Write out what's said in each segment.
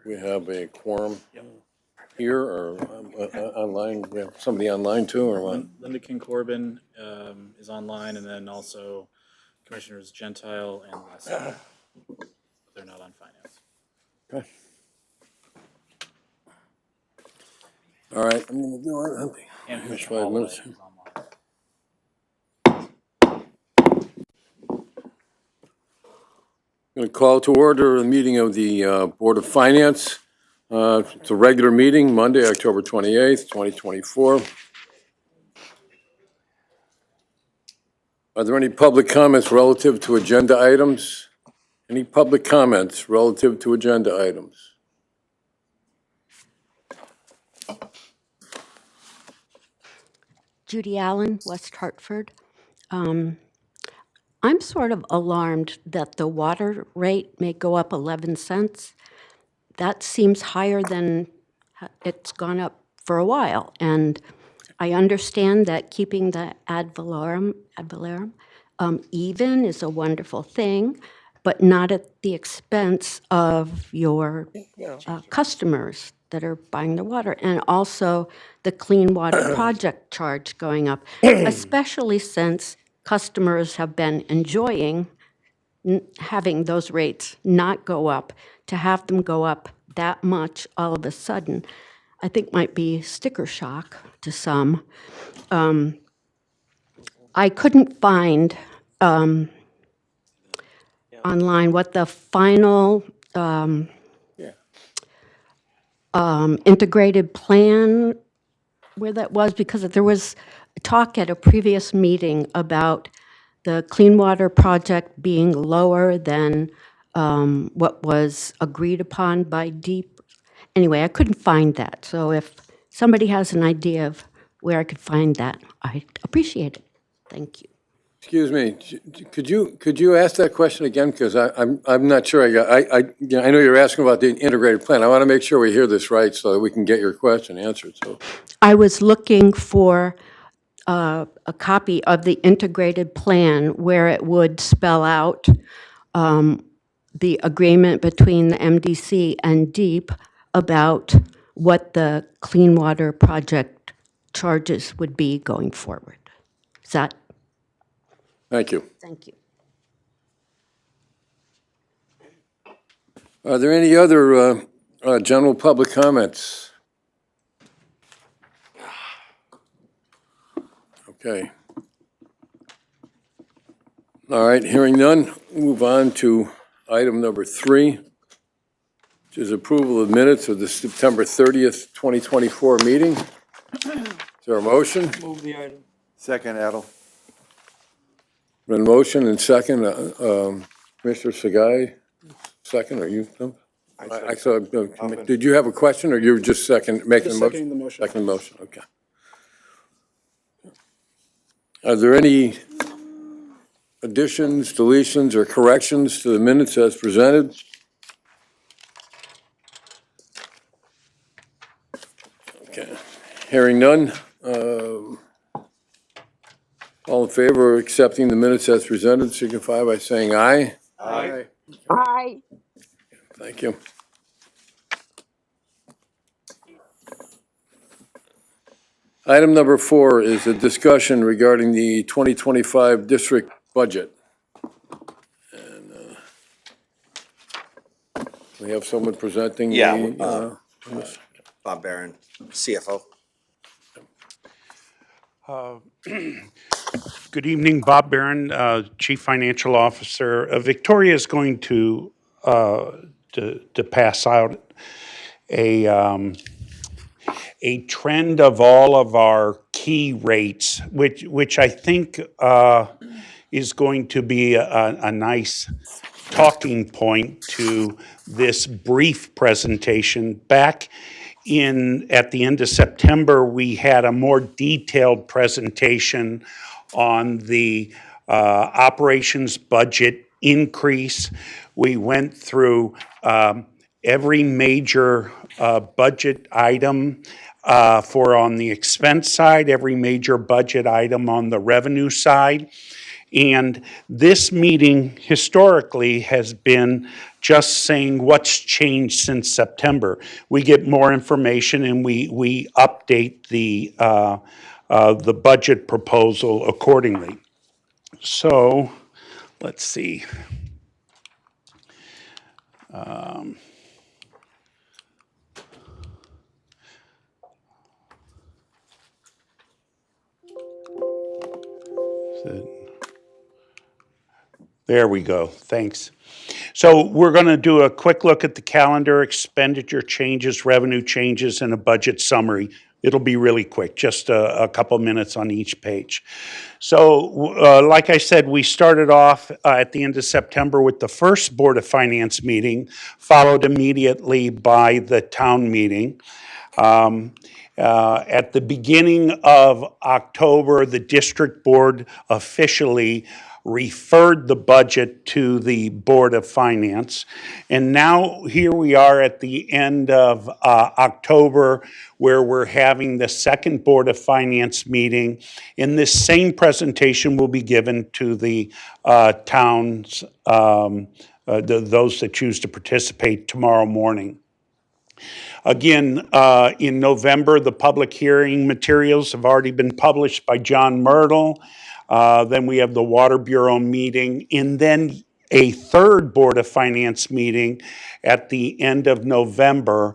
We have a quorum here or online. We have somebody online too, or what? Linda King Corbin is online, and then also Commissioners Gentile and Leslie. They're not on finance. Okay. All right, I'm gonna do it. And Just Commissioner 5 Holloway minutes. is online. Going to call to order the meeting of the Board of Finance. It's a regular meeting, Monday, October 28th, 2024. Are there any public comments relative to agenda items? Any public comments relative to agenda items? Judy Allen, West Hartford. I'm sort of alarmed that the water rate may go up 11 cents. That seems higher than it's gone up for a while. And I understand that keeping the ad valorem even is a wonderful thing, but not at the expense of your customers that are buying the water. And also the Clean Water Project charge going up, especially since customers have been enjoying having those rates not go up. To have them go up that much all of a sudden, I think might be sticker shock to some. I couldn't find online what the final integrated plan, where that was, because there was talk at a previous meeting about the Clean Water Project being lower than what was agreed upon by DEEP. Anyway, I couldn't find that. So if somebody has an idea of where I could find that, I'd appreciate it. Thank you. Excuse me, could you ask that question again? Because I'm not sure I know you're asking about the integrated plan. I want to make sure we hear this right so that we can get your question answered, so. I was looking for a copy of the integrated plan where it would spell out the agreement between the MDC and DEEP about what the Clean Water Project charges would be going forward. Is that? Thank you. Thank you. Are there any other general public comments? Okay. All right, hearing none, move on to item number 3, which is approval of minutes of the September 30th, 2024 meeting. Is there a motion? Move the item. Second, Adel. Been motion and second, Commissioner Sagai, second, or you? No? I saw, did you have a question, or you were just making the Just motion? seconding the motion. Second motion, okay. Are there any additions, deletions, or corrections to the minutes as presented? Okay, hearing none. All in favor of accepting the minutes as presented, signify by saying aye. Aye. Aye. Thank you. Item number 4 is a discussion regarding the 2025 district budget. And we have someone presenting the. Yeah, Bob Barron, CFO. Good evening, Bob Barron, Chief Financial Officer. Victoria is going to pass out a trend of all of our key rates, which I think is going to be a nice talking point to this brief presentation. Back at the end of September, we had a more detailed presentation on the operations budget increase. We went through every major budget item for on the expense side, every major budget item on the revenue side. And this meeting historically has been just saying what's changed since September. We get more information and we update the budget proposal accordingly. So, let's see. There we go, thanks. So we're going to do a quick look at the calendar, expenditure changes, revenue changes, and a budget summary. It'll be really quick, just a couple minutes on each page. So like I said, we started off at the end of September with the first Board of Finance meeting, followed immediately by the town meeting. At the beginning of October, the district board officially referred the budget to the Board of Finance. And now here we are at the end of October, where we're having the second Board of Finance meeting. And this same presentation will be given to the towns, those that choose to participate tomorrow morning. Again, in November, the public hearing materials have already been published by John Myrtle. Then we have the Water Bureau meeting, and then a third Board of Finance meeting at the end of November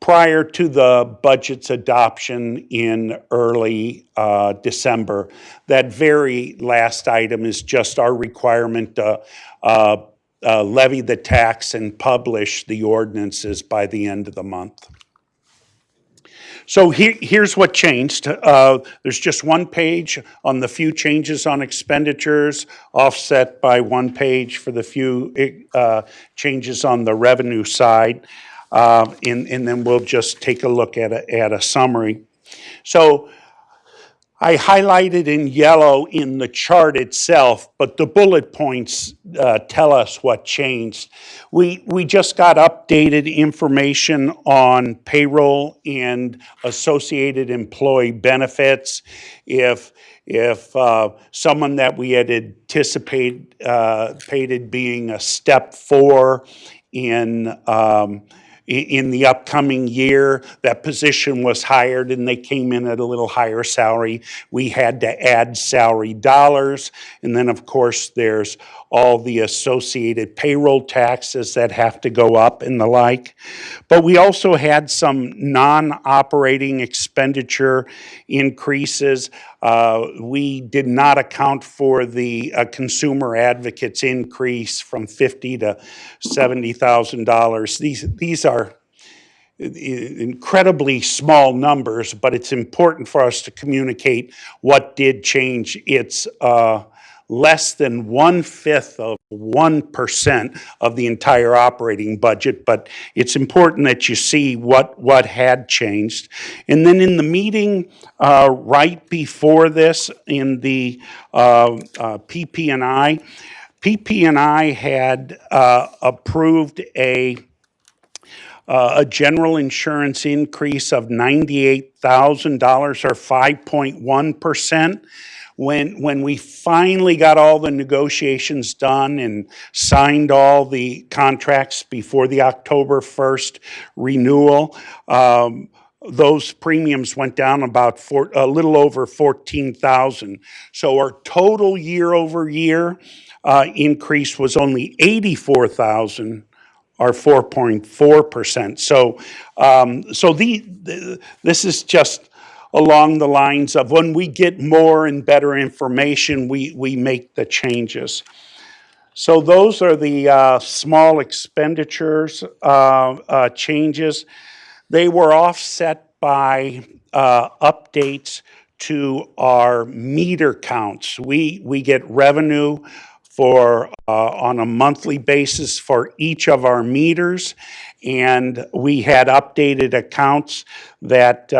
prior to the budget's adoption in early December. That very last item is just our requirement to levy the tax and publish the ordinances by the end of the month. So here's what changed. There's just one page on the few changes on expenditures, offset by one page for the few changes on the revenue side. And then we'll just take a look at a summary. So I highlighted in yellow in the chart itself, but the bullet points tell us what changed. We just got updated information on payroll and associated employee benefits. If someone that we had anticipated being a step 4 in the upcoming year, that position was hired and they came in at a little higher salary. We had to add salary dollars. And then, of course, there's all the associated payroll taxes that have to go up and the like. But we also had some non-operating expenditure increases. We did not account for the consumer advocates increase from $50,000 to $70,000. These are incredibly small numbers, but it's important for us to communicate what did change. It's less than 1/5 of 1% of the entire operating budget, but it's important that you see what had changed. And then in the meeting right before this, in the PP&I had approved a general insurance increase of $98,000 or 5.1%. When we finally got all the negotiations done and signed all the contracts before the October 1st renewal, those premiums went down about a little over $14,000. So our total year-over-year increase was only $84,000. Or 4.4%. So this is just along the lines of when we get more and better information, we make the changes. So those are the small expenditures changes. They were offset by updates to our meter counts. We get revenue for on a monthly basis for each of our meters, and we had updated accounts that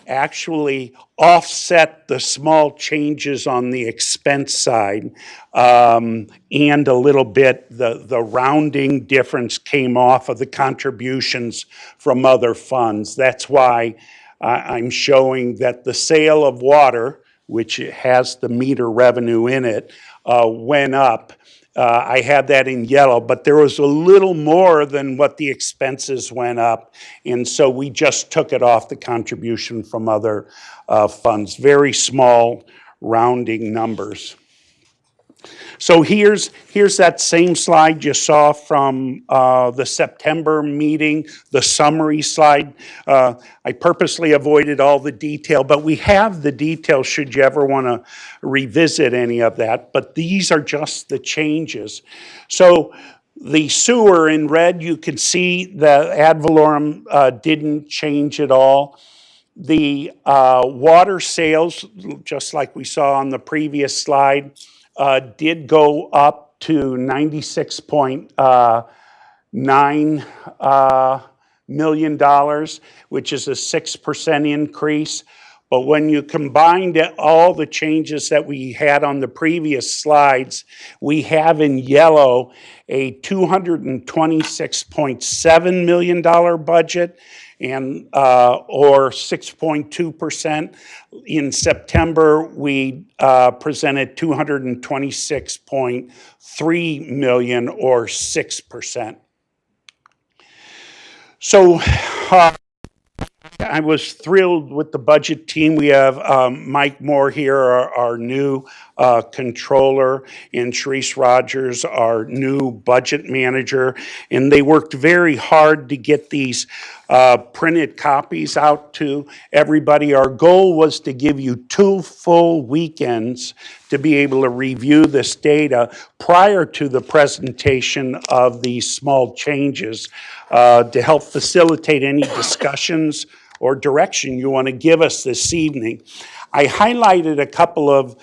actually offset the small changes on the expense side, and a little bit the rounding difference came off of the contributions from other funds. That's why I'm showing that the sale of water, which has the meter revenue in it, went up. I had that in yellow, but there was a little more than what the expenses went up. And so we just took it off the contribution from other funds, very small rounding numbers. So here's that same slide you saw from the September meeting, the summary slide. I purposely avoided all the detail, but we have the detail should you ever want to revisit any of that. But these are just the changes. So the sewer in red, you can see the ad valorem didn't change at all. The water sales, just like we saw on the previous slide, did go up to $96.9 million, which is a 6% increase. But when you combined all the changes that we had on the previous slides, we have in yellow a $226.7 million budget, and or 6.2%. In September, we presented $226.3 million, or 6%. So I was thrilled with the budget team. We have Mike Moore here, our new controller, and Sharice Rogers, our new budget manager. And they worked very hard to get these printed copies out to everybody. Our goal was to give you 2 full weekends to be able to review this data prior to the presentation of these small changes to help facilitate any discussions or direction you want to give us this evening. I highlighted a couple of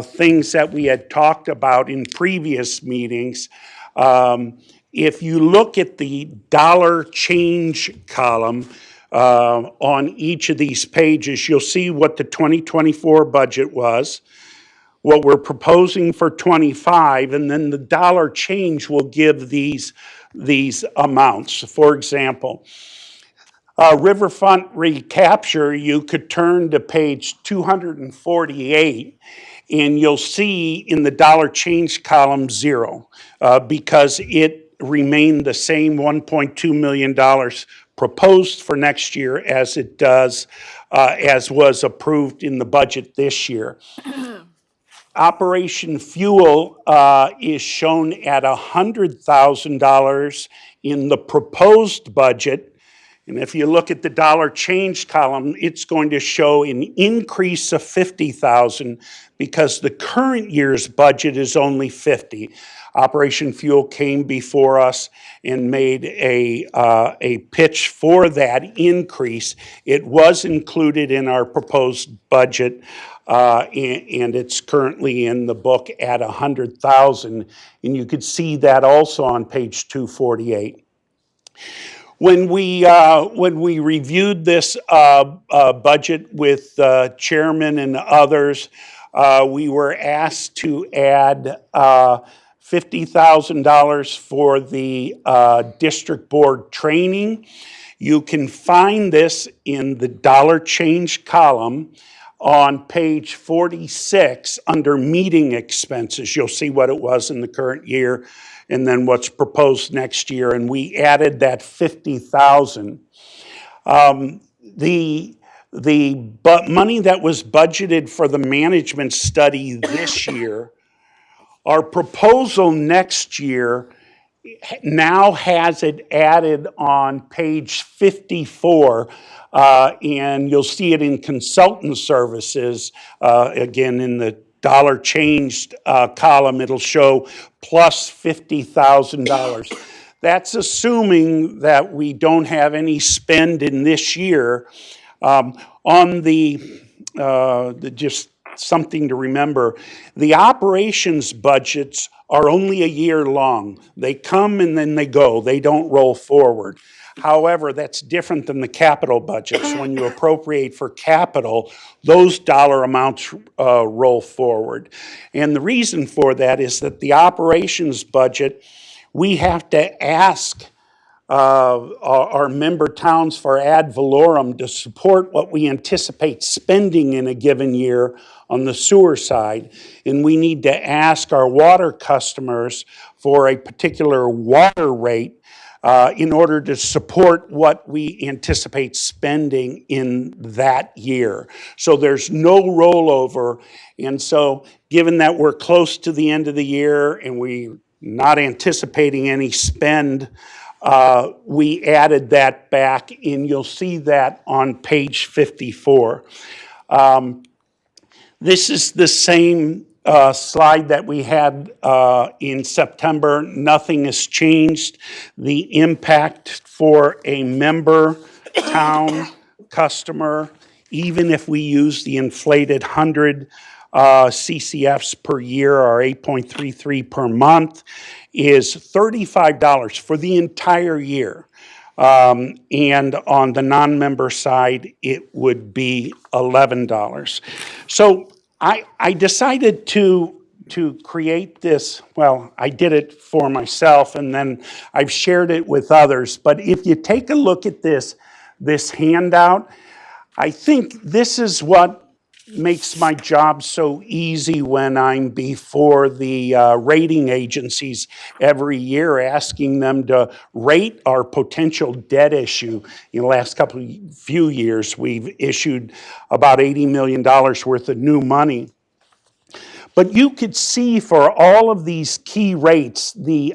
things that we had talked about in previous meetings. If you look at the dollar change column on each of these pages, you'll see what the 2024 budget was, what we're proposing for 25, and then the dollar change will give these amounts. For example, Riverfront recapture, you could turn to page 248, and you'll see in the dollar change column 0, because it remained the same $1.2 million proposed for next year as it does, as was approved in the budget this year. Operation Fuel is shown at $100,000 in the proposed budget. And if you look at the dollar change column, it's going to show an increase of $50,000 because the current year's budget is only $50,000. Operation Fuel came before us and made a pitch for that increase. It was included in our proposed budget, and it's currently in the book at $100,000. And you could see that also on page 248. When we reviewed this budget with chairman and others, we were asked to add $50,000 for the district board training. You can find this in the dollar change column on page 46 under meeting expenses. You'll see what it was in the current year and then what's proposed next year, and we added that $50,000. The money that was budgeted for the management study this year, our proposal next year now has it added on page 54, and you'll see it in consultant services, again in the dollar changed column, it'll show plus $50,000. That's assuming that we don't have any spend in this year. On just something to remember, the operations budgets are only a year long. They come and then they go. They don't roll forward. However, that's different than the capital budgets. When you appropriate for capital, those dollar amounts roll forward. And the reason for that is that the operations budget, we have to ask our member towns for ad valorem to support what we anticipate spending in a given year on the sewer side, and we need to ask our water customers for a particular water rate in order to support what we anticipate spending in that year. So there's no rollover. And so given that we're close to the end of the year and we're not anticipating any spend, we added that back, and you'll see that on page 54. This is the same slide that we had in September. Nothing has changed. The impact for a member town customer, even if we use the inflated 100 CCFs per year, or 8.33 per month, is $35 for the entire year. And on the non-member side, it would be $11. So I decided to create this. Well, I did it for myself, and then I've shared it with others. But if you take a look at this handout, I think this is what makes my job so easy when I'm before the rating agencies every year, asking them to rate our potential debt issue. In the last few years, we've issued about $80 million worth of new money. But you could see for all of these key rates, the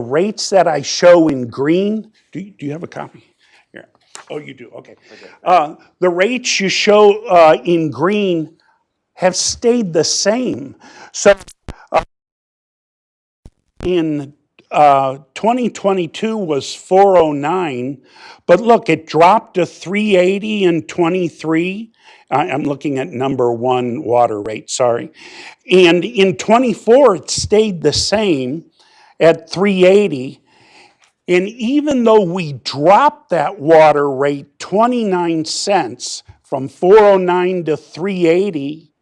rates that I show in green. Do you have a copy? Here. Oh, you do, okay. The rates you show in green have stayed the same. So in 2022 was 409, but look, it dropped to 380 in 23. I'm looking at number one water rate, sorry. And in 24, it stayed the same at 380. And even though we dropped that water rate 29 cents from 409 to 380,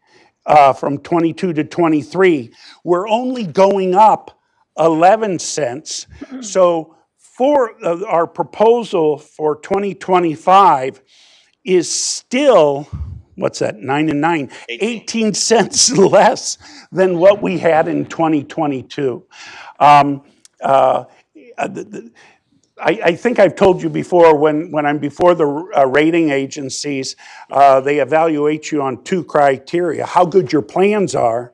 from 22 to 23, we're only going up 11 cents. So for our proposal for 2025 is still, what's that, 9 and 9, 18 cents less than what we had in 2022. I think I've told you before, when I'm before the rating agencies, they evaluate you on two criteria: how good your plans are,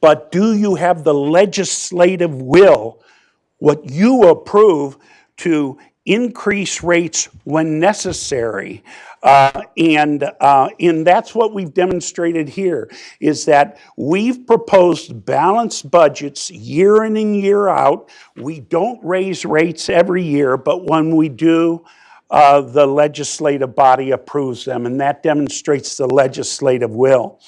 but do you have the legislative will, what you approve, to increase rates when necessary. And that's what we've demonstrated here, is that we've proposed balanced budgets year in and year out. We don't raise rates every year, but when we do, the legislative body approves them, and that demonstrates the legislative will.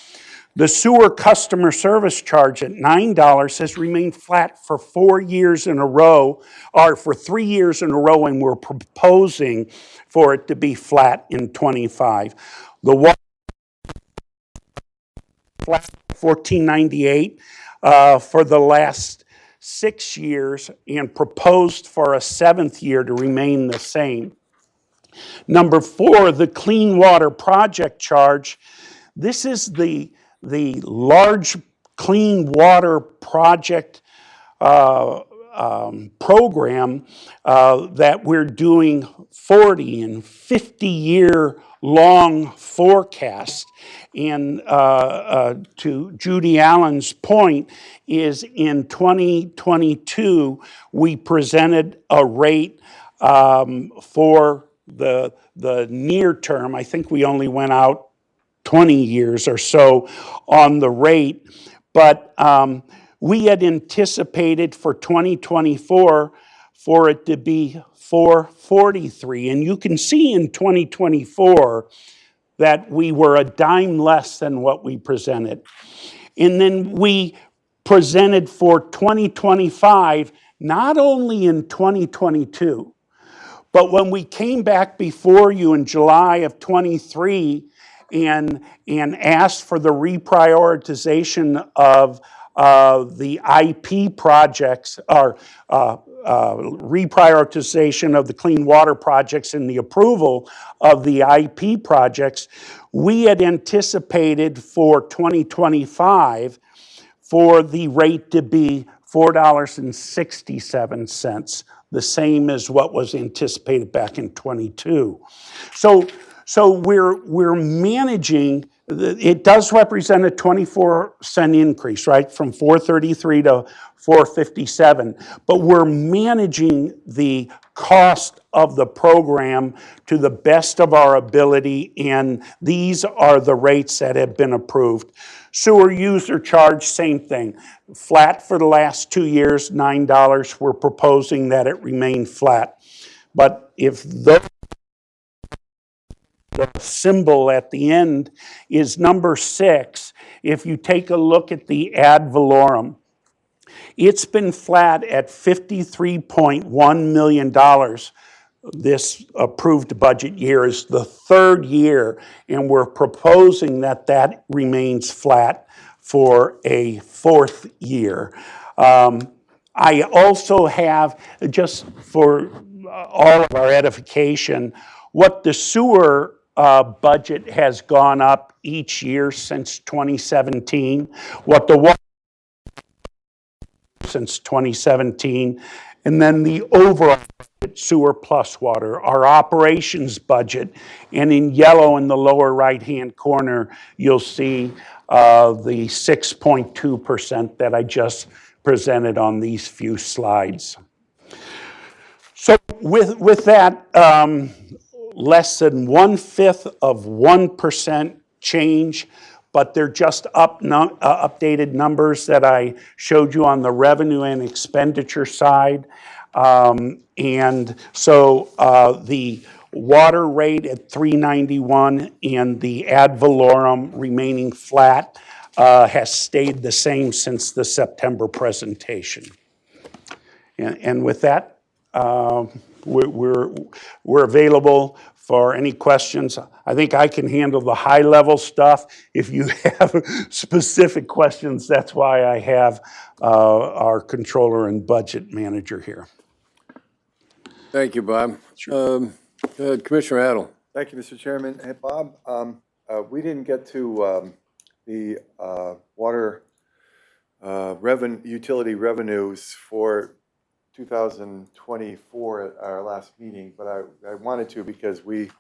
The sewer customer service charge at $9 has remained flat for 4 years in a row, or for 3 years in a row, and we're proposing for it to be flat in 25. The water flat $14.98 for the last 6 years, and proposed for a 7th year to remain the same. Number 4, the Clean Water Project charge. This is the large clean water project program that we're doing 40 and 50-year long forecast. And to Judy Allen's point, is in 2022, we presented a rate for the near term. I think we only went out 20 years or so on the rate, but we had anticipated for 2024 for it to be $4.43. And you can see in 2024 that we were a dime less than what we presented. And then we presented for 2025, not only in 2022, but when we came back before you in July of 23 and asked for the reprioritization of the IP projects are reprioritization of the clean water projects and the approval of the IP projects, we had anticipated for 2025 for the rate to be $4.67, the same as what was anticipated back in '22. So we're managing. It does represent a 24-cent increase, right, from 433 to 457. But we're managing the cost of the program to the best of our ability, and these are the rates that have been approved. Sewer user charge, same thing. Flat for the last 2 years, $9. We're proposing that it remain flat. But if the symbol at the end is number 6, if you take a look at the ad valorem, it's been flat at $53.1 million. This approved budget year is the 3rd year, and we're proposing that that remains flat for a 4th year. I also have, just for all of our edification, what the sewer budget has gone up each year since 2017, what the water since 2017, and then the overall sewer plus water, our operations budget, and in yellow in the lower right-hand corner, you'll see the 6.2% that I just presented on these few slides. So with that, less than 1/5 of 1% change, but they're just updated numbers that I showed you on the revenue and expenditure side. And so the water rate at 391 and the ad valorem remaining flat has stayed the same since the September presentation. And with that, we're available for any questions. I think I can handle the high-level stuff. If you have specific questions, that's why I have our controller and budget manager here. Thank you, Bob. Go ahead, Commissioner Adel. Thank you, Mr. Chairman. Hey, Bob, we didn't get to the water utility revenues for 2024 at our last meeting, but I wanted to because we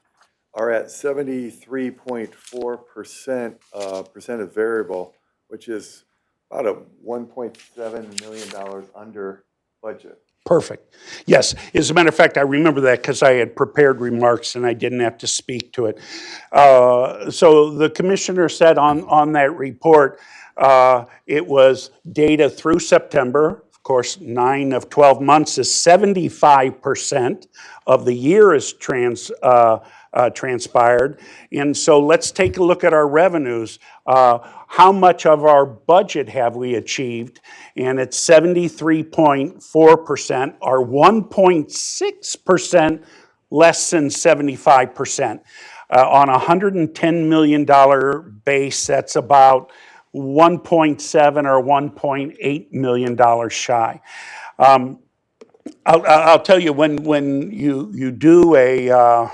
are at 73.4% of variable, which is about a $1.7 million under budget. Perfect. Yes, as a matter of fact, I remember that because I had prepared remarks and I didn't have to speak to it. So the commissioner said on that report, it was data through September. Of course, 9 of 12 months is 75% of the year is transpired. And so let's take a look at our revenues. How much of our budget have we achieved? And it's 73.4%, or 1.6% less than 75%. On a $110 million base, that's about 1.7 or $1.8 million shy. I'll tell you, when you do a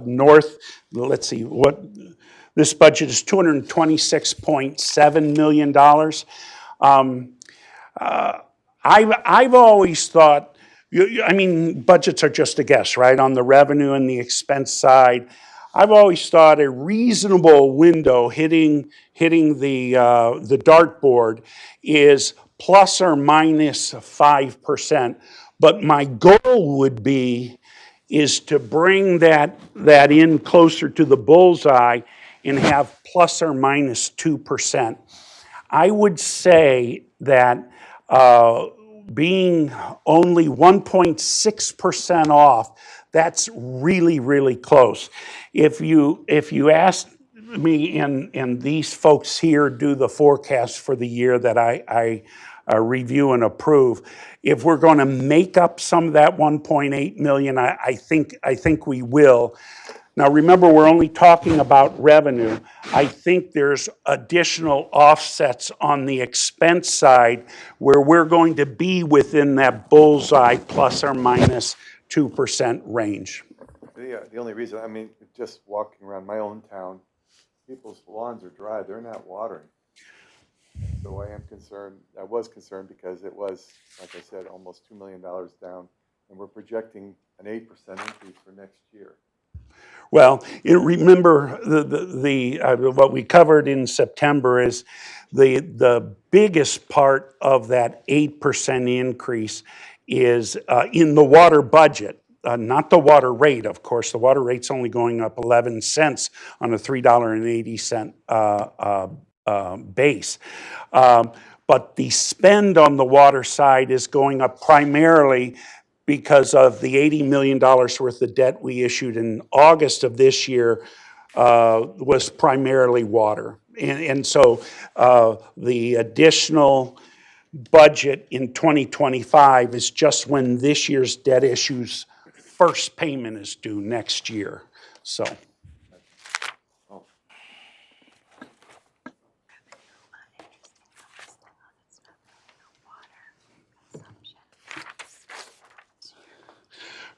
north, let's see, what this budget is $226.7 million. I've always thought, I mean, budgets are just a guess, right? On the revenue and the expense side, I've always thought a reasonable window hitting the dartboard is plus or minus 5%. But my goal would be is to bring that in closer to the bullseye and have plus or minus 2%. I would say that being only 1.6% off, that's really, really close. If you ask me, and these folks here do the forecast for the year that I review and approve, if we're going to make up some of that 1.8 million, I think we will. Now, remember, we're only talking about revenue. I think there's additional offsets on the expense side where we're going to be within that bullseye plus or minus 2% range. The only reason, I mean, just walking around my own town, people's lawns are dry, they're not watering. So I was concerned because it was, like I said, almost $2 million down, and we're projecting an 8% increase for next year. Well, remember, what we covered in September is the biggest part of that 8% increase is in the water budget, not the water rate, of course. The water rate's only going up 11 cents on a $3.80 base. But the spend on the water side is going up primarily because of the $80 million worth of debt we issued in August of this year was primarily water. And so the additional budget in 2025 is just when this year's debt issue's first payment is due next year. So.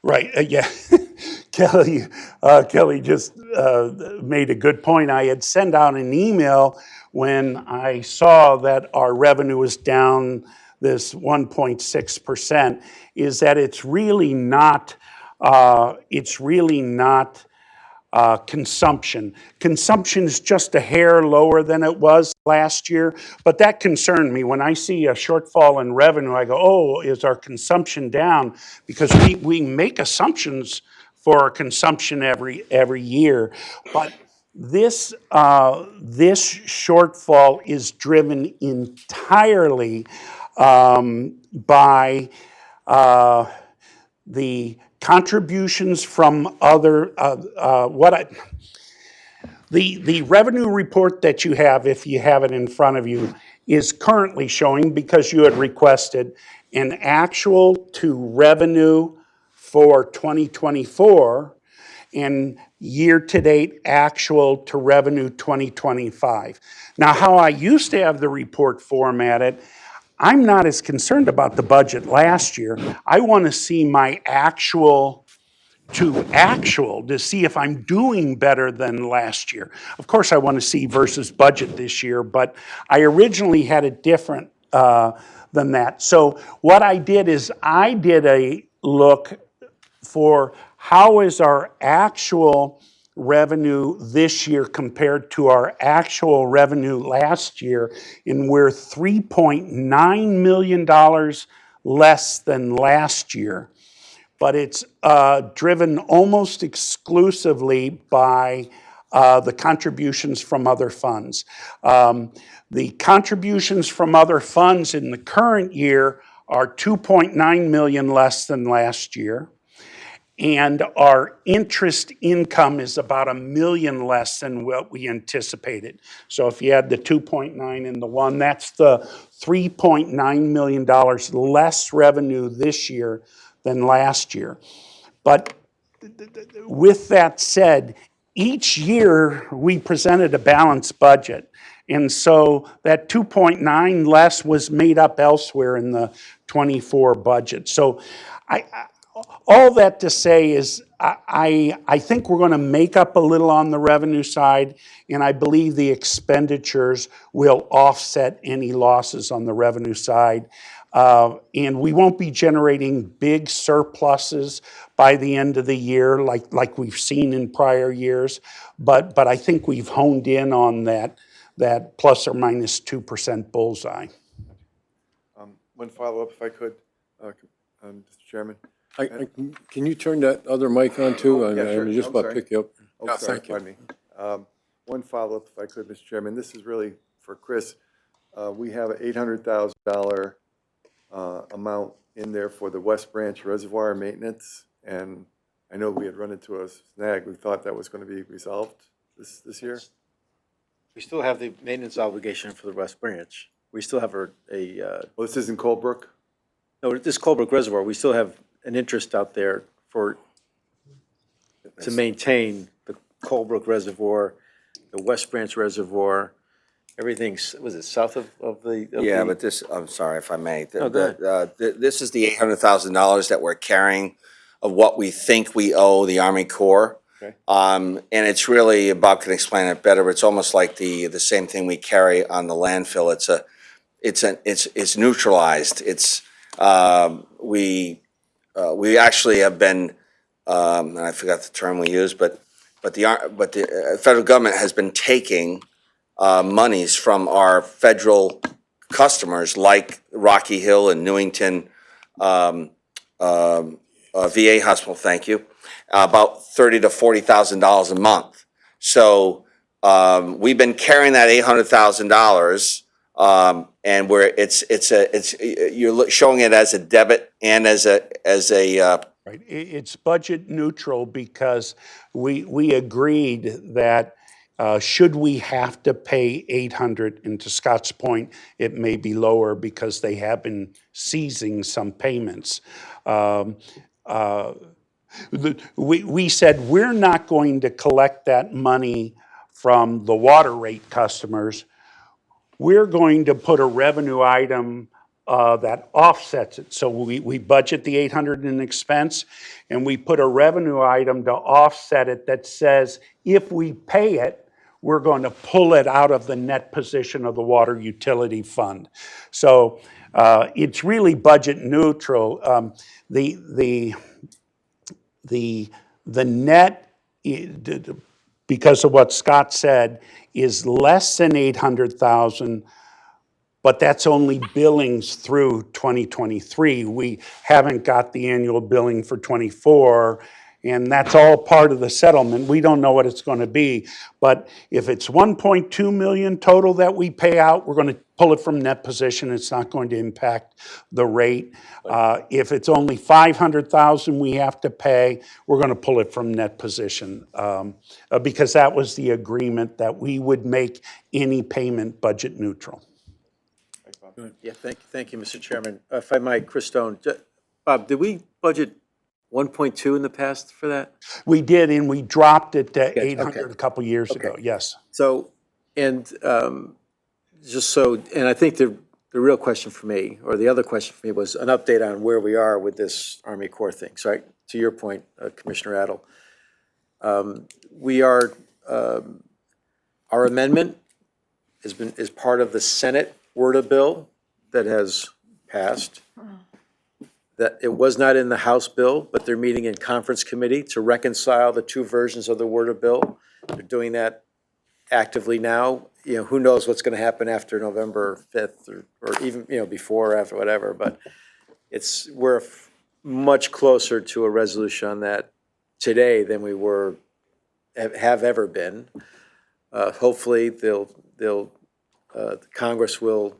Right, yeah. Kelly just made a good point. I had sent out an email when I saw that our revenue was down this 1.6%, is that it's really not consumption. Consumption is just a hair lower than it was last year, but that concerned me. When I see a shortfall in revenue, I go, oh, is our consumption down? Because we make assumptions for our consumption every year, but this shortfall is driven entirely by the contributions from other, the revenue report that you have, if you have it in front of you, is currently showing, because you had requested, an actual to revenue for 2024 and year-to-date actual to revenue 2025. Now, how I used to have the report formatted, I'm not as concerned about the budget last year. I want to see my actual to see if I'm doing better than last year. Of course, I want to see versus budget this year, but I originally had it different than that. So what I did is I did a look for how is our actual revenue this year compared to our actual revenue last year, and we're $3.9 million less than last year. But it's driven almost exclusively by the contributions from other funds. The contributions from other funds in the current year are $2.9 million less than last year. And our interest income is about $1 million less than what we anticipated. So if you add the 2.9 and the 1, that's the $3.9 million less revenue this year than last year. But with that said, each year we presented a balanced budget. And so that 2.9 less was made up elsewhere in the 24 budget. So all that to say is I think we're going to make up a little on the revenue side, and I believe the expenditures will offset any losses on the revenue side. And we won't be generating big surpluses by the end of the year like we've seen in prior years, but I think we've honed in on that plus or minus 2% bullseye. One follow-up, if I could, Mr. Chairman. Can you turn that other mic on too? Yeah, sure. I'm just I'm about to sorry. pick you up. Oh, sorry, pardon me. One follow-up, if I could, Mr. Chairman. This is really for Chris. We have an $800,000 amount in there for the West Branch Reservoir maintenance, and I know we had run into a snag. We thought that was going to be resolved this year. We still have the maintenance obligation for the West Branch. We still have Well, this isn't Colebrook? no, this Colebrook Reservoir, we still have an interest out there to maintain the Colebrook Reservoir, the West Branch Reservoir, everything's, was it south of the? Yeah, but this, I'm sorry if I may. No, go ahead. This is the $800,000 that we're carrying of what we think we owe the Army Corps. Okay. And it's really, Bob can explain it better, but it's almost like the same thing we carry on the landfill. It's neutralized. We actually have been, and I forgot the term we used, but the federal government has been taking monies from our federal customers like Rocky Hill and Newington VA hospital, thank you, about $30,000 to $40,000 a month. So we've been carrying that $800,000, and you're showing it as a debit and as a Right. It's budget neutral because we agreed that should we have to pay 800, and to Scott's point, it may be lower because they have been seizing some payments. We said we're not going to collect that money from the water rate customers. We're going to put a revenue item that offsets it. So we budget the 800 in expense, and we put a revenue item to offset it that says if we pay it, we're going to pull it out of the net position of the water utility fund. So it's really budget neutral. The net, because of what Scott said, is less than 800,000. But that's only billings through 2023. We haven't got the annual billing for '24, and that's all part of the settlement. We don't know what it's going to be. But if it's 1.2 million total that we pay out, we're going to pull it from net position. It's not going to impact the rate. If it's only 500,000 we have to pay, we're going to pull it from net position because that was the agreement that we would make any payment budget neutral. Yeah, thank you, Mr. Chairman. If I might, Chris Stone, Bob, did we budget 1.2 in the past for that? We did, and we dropped it to Okay, 800 a couple years ago, yes. So, and just so, and I think the real question for me, or the other question for me, was an update on where we are with this Army Corps thing. So, to your point, Commissioner Adel, our amendment is part of the Senate word of bill that has passed. That it was not in the House bill, but they're meeting in conference committee to reconcile the two versions of the word of bill. They're doing that actively now. You know, who knows what's going to happen after November 5th or even, before or after, whatever. But we're much closer to a resolution on that today than we have ever been. Hopefully, Congress will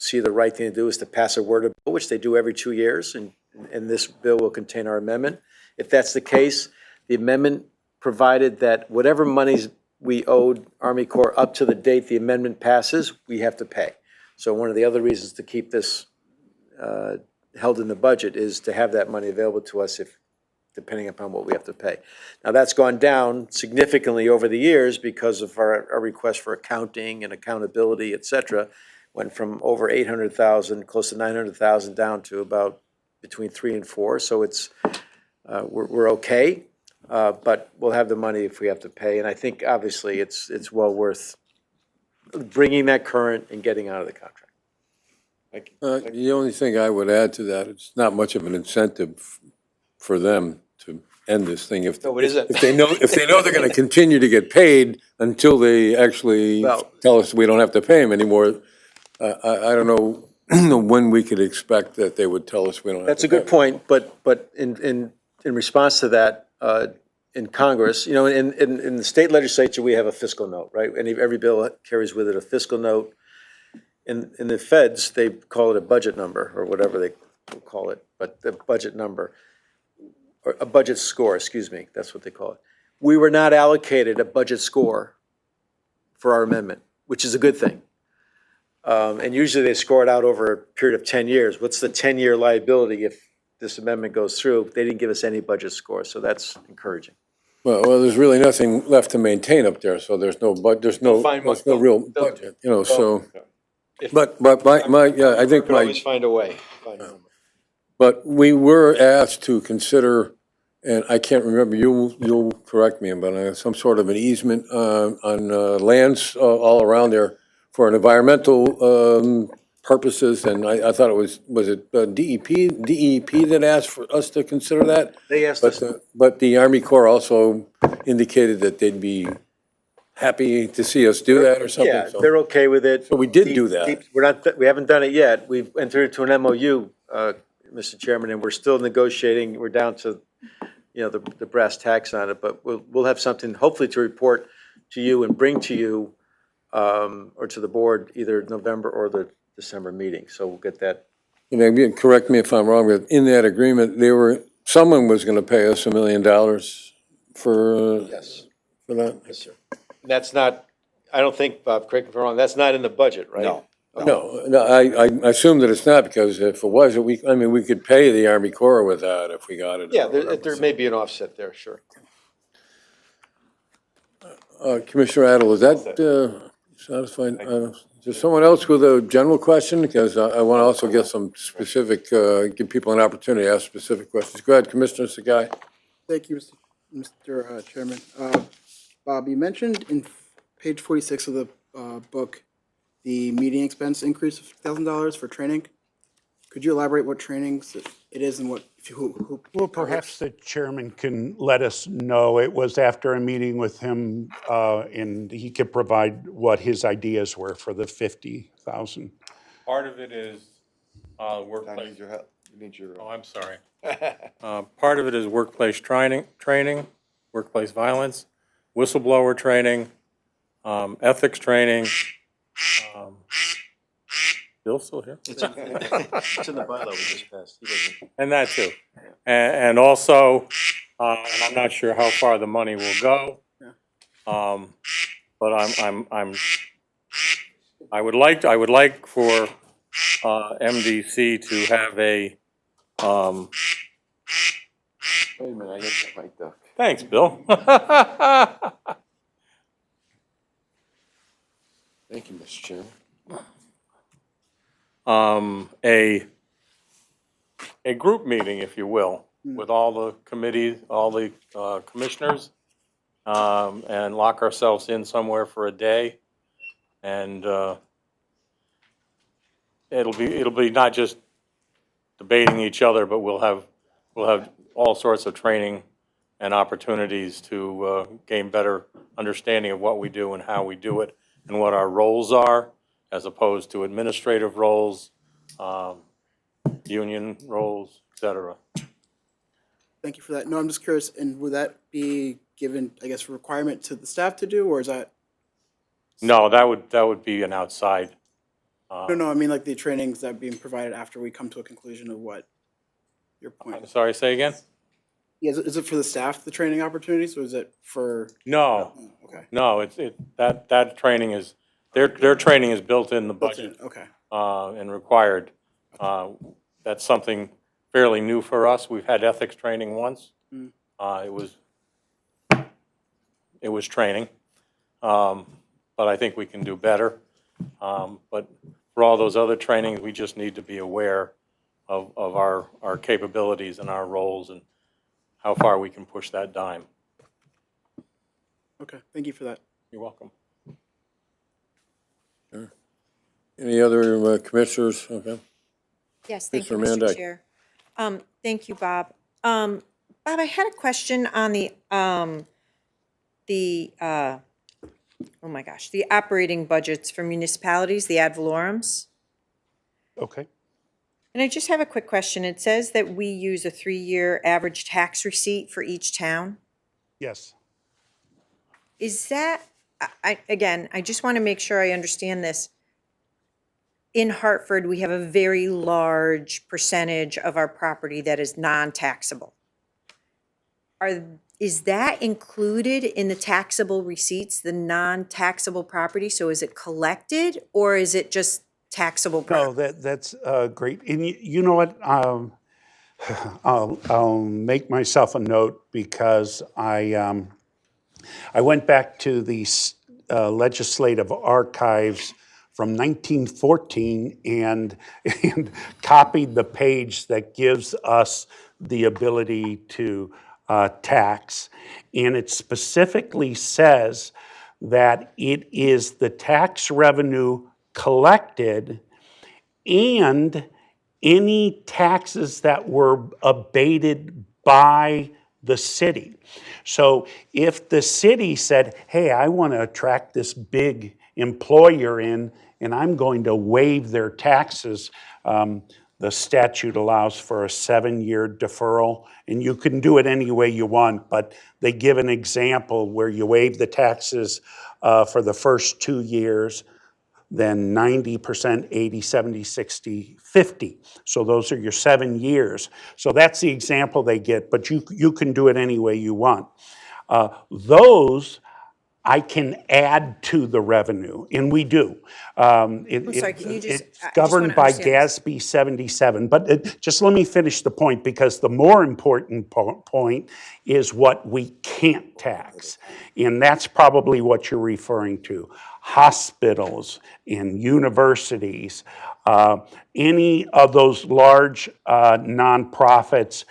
see the right thing to do is to pass a word of bill, which they do every 2 years, and this bill will contain our amendment. If that's the case, the amendment provided that whatever monies we owed Army Corps up to the date the amendment passes, we have to pay. So one of the other reasons to keep this held in the budget is to have that money available to us depending upon what we have to pay. Now, that's gone down significantly over the years because of our request for accounting and accountability, et cetera. Went from over 800,000, close to 900,000, down to about between 3 and 4. So we're okay, but we'll have the money if we have to pay. And I think obviously it's well worth bringing that current and getting out of the contract. The only thing I would add to that, it's not much of an incentive for them to end this thing if No, it isn't. if they know they're going to continue to get paid until they actually tell us we don't have to pay them anymore. I don't know when we could expect that they would tell us we don't have to pay. That's a good point, but in response to that, in Congress, in the state legislature, we have a fiscal note, right? And every bill carries with it a fiscal note. In the feds, they call it a budget number or whatever they call it, but the budget number, or a budget score, excuse me, that's what they call it. We were not allocated a budget score for our amendment, which is a good thing. And usually they score it out over a period of 10 years. What's the 10-year liability if this amendment goes through? They didn't give us any budget score, so that's encouraging. Well, there's really nothing left to maintain up there, so there's no, there's no real budget, you know, so. But yeah, I think find a way. but we were asked to consider, and I can't remember, you'll correct me, but some sort of an easement on lands all around there for an environmental purposes, and I thought it was it DEP that asked for us to consider that? They asked us, But the Army Corps also indicated that they'd be happy to see us do that or something, yeah, so. they're okay with it. So we did do that. We haven't done it yet. We've entered into an MOU, Mr. Chairman, and we're still negotiating. We're down to, the brass tacks on it, but we'll have something hopefully to report to you and bring to you, or to the board, either November or the December meeting. So we'll get that. Again, correct me if I'm wrong, but in that agreement, someone was gonna pay us $1 million for Yes. for that? Yes, sir. That's not, I don't think, Bob, correct me if I'm wrong, that's not in the budget, right? No. No, I assume that it's not, because if it was, we could pay the Army Corps with that if we got it. Yeah, there may be an offset there, sure. Commissioner Adel, is that satisfied? Is there someone else with a general question? Because I want to also get some specific, give people an opportunity to ask specific questions. Go ahead, Commissioner Sagai. Thank you, Mr. Chairman. Bob, you mentioned in page 46 of the book, the meeting expense increase of $1,000 for training. Could you elaborate what trainings it is and who? Well, perhaps the chairman can let us know. It was after a meeting with him, and he could provide what his ideas were for the 50,000. Part of it is I workplace. need your help. You need your. Oh, I'm sorry. Part of it is workplace training, workplace violence, whistleblower training, ethics training. Bill's still here? It's in the bylaw we just passed. He doesn't. And that too. And also, and I'm not sure how far the money will go. But I would like for MDC to have a, Wait a minute, I hit the mic though. thanks, Bill. Thank you, Mr. Chairman. A group meeting, if you will, with all the committees, all the commissioners, and lock ourselves in somewhere for a day. And it'll be not just debating each other, but we'll have all sorts of training and opportunities to gain better understanding of what we do and how we do it and what our roles are, as opposed to administrative roles, union roles, et cetera. Thank you for that. No, I'm just curious, and would that be given, I guess, requirement to the staff to do, or is that? No, that would be an outside. No, I mean like the trainings that are being provided after we come to a conclusion of what your point I'm is. sorry, say again? Yeah, is it for the staff, the training opportunities, or is it for? No, Okay. no, that training is, their training is built in the budget. Okay. And required. That's something fairly new for us. We've had ethics training once. It was training, but I think we can do better. But for all those other trainings, we just need to be aware of our capabilities and our roles and how far we can push that dime. Okay, thank you for that. You're welcome. Any other commissioners? Okay. Yes, thank you, Commissioner Mr. Manday. Chair. Thank you, Bob. Bob, I had a question on the operating budgets for municipalities, the ad valorems. Okay. And I just have a quick question. It says that we use a 3-year average tax receipt for each town. Yes. Is that, I just want to make sure I understand this. In Hartford, we have a very large percentage of our property that is non-taxable. Is that included in the taxable receipts, the non-taxable property? So is it collected or is it just taxable No, property? that's great. And you know what? I'll make myself a note because I went back to the legislative archives from 1914 and copied the page that gives us the ability to tax. And it specifically says that it is the tax revenue collected and any taxes that were abated by the city. So if the city said, hey, I want to attract this big employer in and I'm going to waive their taxes, the statute allows for a 7-year deferral, and you can do it any way you want, but they give an example where you waive the taxes for the first 2 years, then 90%, 80, 70, 60, 50. So those are your 7 years. So that's the example they get, but you can do it any way you want. Those I can add to the revenue, and we do. I'm sorry, can you just? It's governed by GASB 77, but just let me finish the point, because the more important point is what we can't tax, and that's probably what you're referring to. Hospitals and universities, any of those large nonprofits,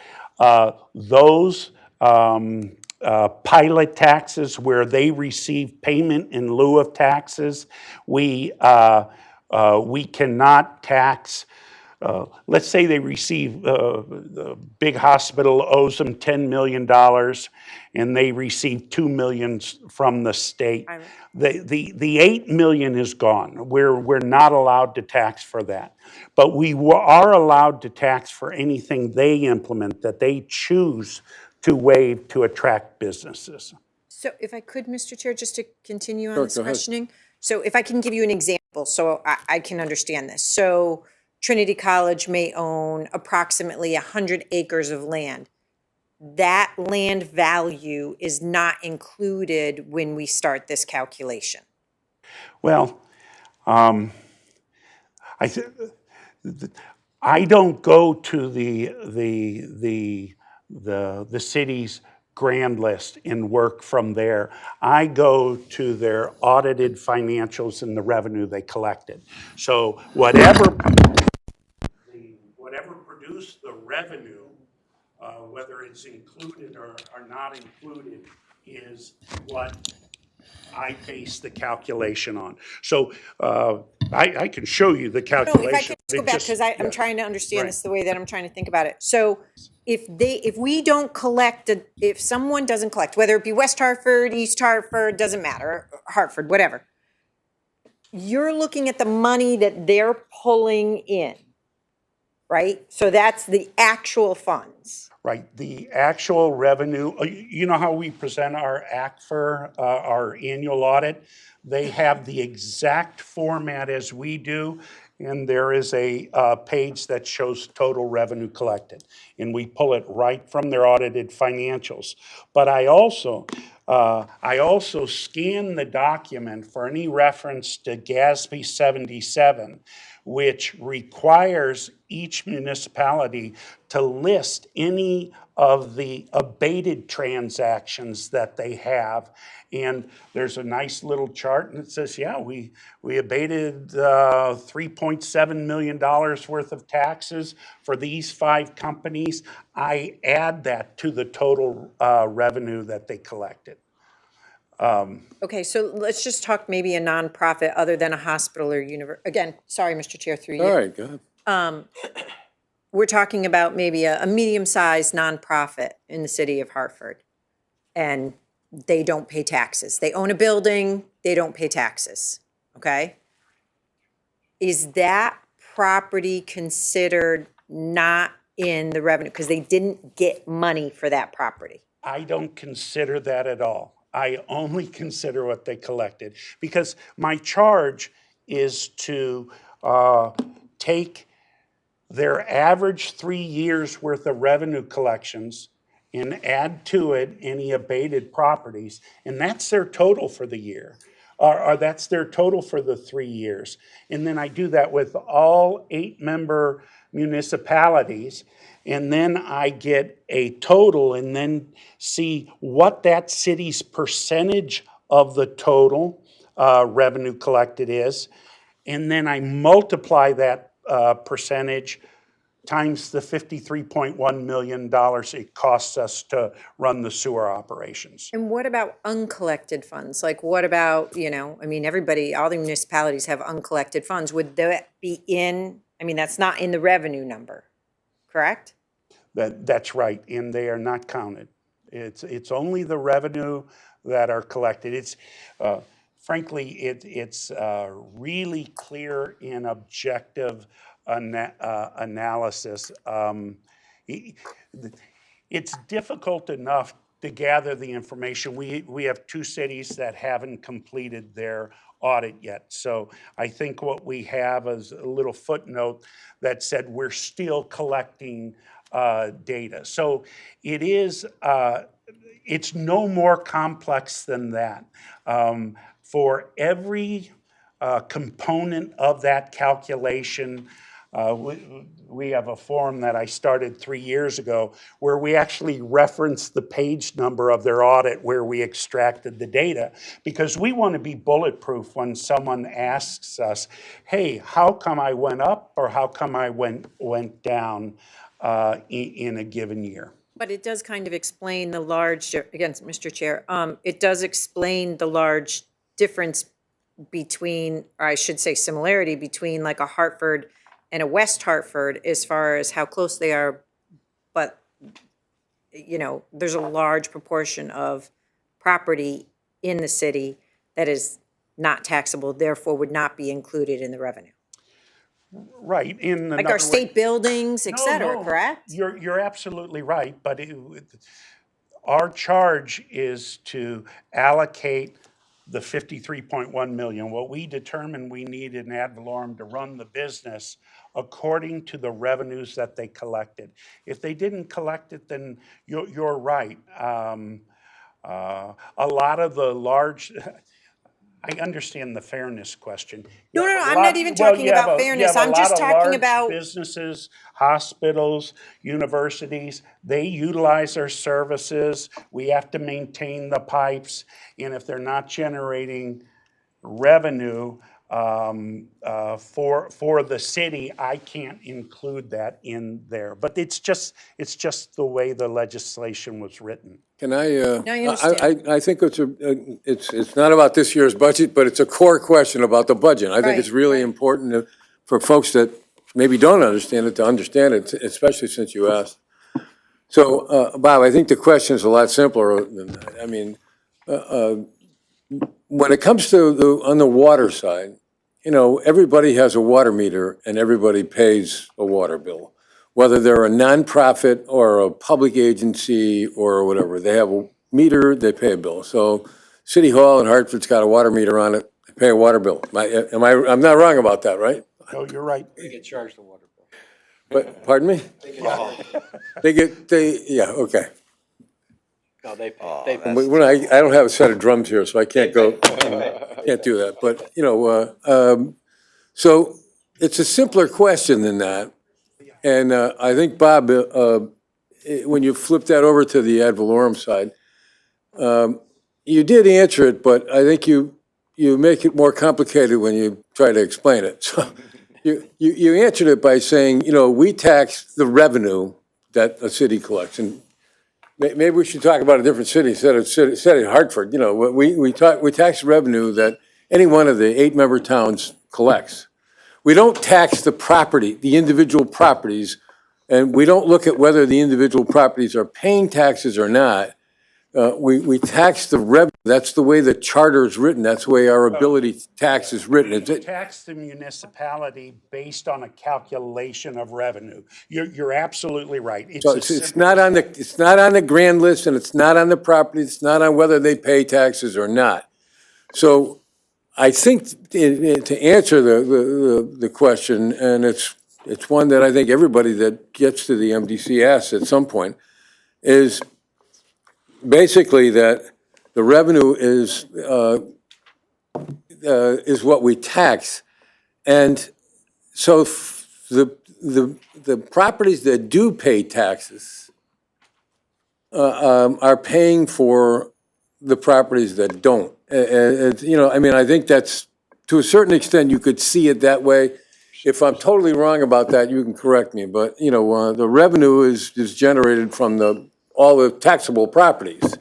those pilot taxes where they receive payment in lieu of taxes, we cannot tax. Let's say they receive, the big hospital owes them $10 million and they receive $2 million from the state. The $8 million is gone. We're not allowed to tax for that. But we are allowed to tax for anything they implement that they choose to waive to attract businesses. So if I could, Mr. Chair, just to continue on Sure, this go ahead. questioning. So if I can give you an example, so I can understand this. So Trinity College may own approximately 100 acres of land. That land value is not included when we start this calculation. Well, I don't go to the city's grand list and work from there. I go to their audited financials and the revenue they collected. So whatever produced the revenue, whether it's included or not included, is what I base the calculation on. So I can show you the No, calculation. if I could just go back, because I'm trying to understand this the way that I'm trying to think about it. So if we don't collect, if someone doesn't collect, whether it be West Hartford, East Hartford, doesn't matter, Hartford, whatever, you're looking at the money that they're pulling in, right? So that's the actual funds. Right, the actual revenue, you know how we present our ACFR, our annual audit? They have the exact format as we do, and there is a page that shows total revenue collected. And we pull it right from their audited financials. But I also scan the document for any reference to GASB 77, which requires each municipality to list any of the abated transactions that they have. And there's a nice little chart and it says, yeah, we abated $3.7 million worth of taxes for these 5 companies. I add that to the total revenue that they collected. Okay, so let's just talk maybe a nonprofit other than a hospital or university. Again, sorry, Mr. Chair, through you. All right, go ahead. We're talking about maybe a medium-sized nonprofit in the city of Hartford, and they don't pay taxes. They own a building, they don't pay taxes, okay? Is that property considered not in the revenue because they didn't get money for that property? I don't consider that at all. I only consider what they collected because my charge is to take their average 3 years worth of revenue collections and add to it any abated properties, and that's their total for the year. or that's their total for the 3 years. And then I do that with all 8-member municipalities. And then I get a total and then see what that city's percentage of the total revenue collected is. And then I multiply that percentage times the $53.1 million it costs us to run the sewer operations. And what about uncollected funds? Like, what about, I mean, everybody, all the municipalities have uncollected funds. Would that be in, I mean, that's not in the revenue number, correct? That's right, and they are not counted. It's only the revenue that are collected. It's frankly, it's really clear and objective analysis. It's difficult enough to gather the information. We have 2 cities that haven't completed their audit yet. So I think what we have is a little footnote that said we're still collecting data. So it is, it's no more complex than that. For every component of that calculation, we have a form that I started 3 years ago where we actually reference the page number of their audit where we extracted the data, because we want to be bulletproof when someone asks us, hey, how come I went up or how come I went down in a given year? But it does kind of explain the large, again, Mr. Chair, it does explain the large difference between, or I should say similarity between like a Hartford and a West Hartford as far as how close they are. But, there's a large proportion of property in the city that is not taxable, therefore would not be included in the revenue. Right. Like our state buildings, et cetera, No, correct? You're absolutely right, but our charge is to allocate the 53.1 million, what we determined we need in ad valorem to run the business according to the revenues that they collected. If they didn't collect it, then you're right. A lot of the large, I understand the fairness question. No, I'm not even talking about fairness. I'm just talking about businesses, hospitals, universities, they utilize our services. We have to maintain the pipes, and if they're not generating revenue for the city, I can't include that in there. But it's just the way the legislation was written. Can I, No, I understand. I think it's not about this year's budget, but it's a core question about the budget. I think it's Right, really important for folks that maybe don't understand it to understand it, especially since you asked. So, Bob, I think the question is a lot simpler than that. I mean, when it comes to on the water side, everybody has a water meter and everybody pays a water bill. Whether they're a nonprofit or a public agency or whatever, they have a meter, they pay a bill. So City Hall in Hartford's got a water meter on it, they pay a water bill. I'm not wrong about that, right? No, you're right. But, pardon me? Yeah, okay. No, they Oh, pay. that's- When I don't have a set of drums here, so I can't can't do that. But, so it's a simpler question than that. And I think, Bob, when you flip that over to the ad valorem side, you did answer it, but I think you make it more complicated when you try to explain it. So you answered it by saying, we tax the revenue that a city collects. And maybe we should talk about a different city instead of Hartford. We tax revenue that any one of the 8-member towns collects. We don't tax the property, the individual properties, and we don't look at whether the individual properties are paying taxes or not. We tax the revenue. That's the way the charter is written. That's the way our ability tax is written. We tax the municipality based on a calculation of revenue. You're absolutely right. So it's not on the grand list, and it's not on the property. It's not on whether they pay taxes or not. So I think to answer the question, and it's one that I think everybody that gets to the MDC asks at some point, is basically that the revenue is is what we tax. And so the properties that do pay taxes are paying for the properties that don't. And, you know, I mean, I think that's, to a certain extent, you could see it that way. If I'm totally wrong about that, you can correct me, but, you know, the revenue is generated from all the taxable properties.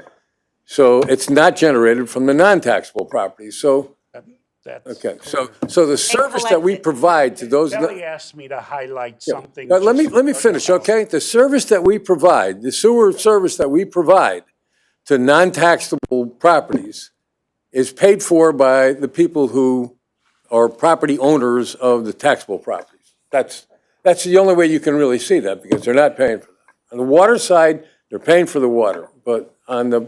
So it's not generated from the non-taxable properties. So, That's. okay, so the service that we collected. provide to those. Kelly asked me to highlight something. But let just- me finish, okay? The service that we provide, the sewer service that we provide to non-taxable properties is paid for by the people who are property owners of the taxable properties. That's the only way you can really see that, because they're not paying for that. On the water side, they're paying for the water, but on the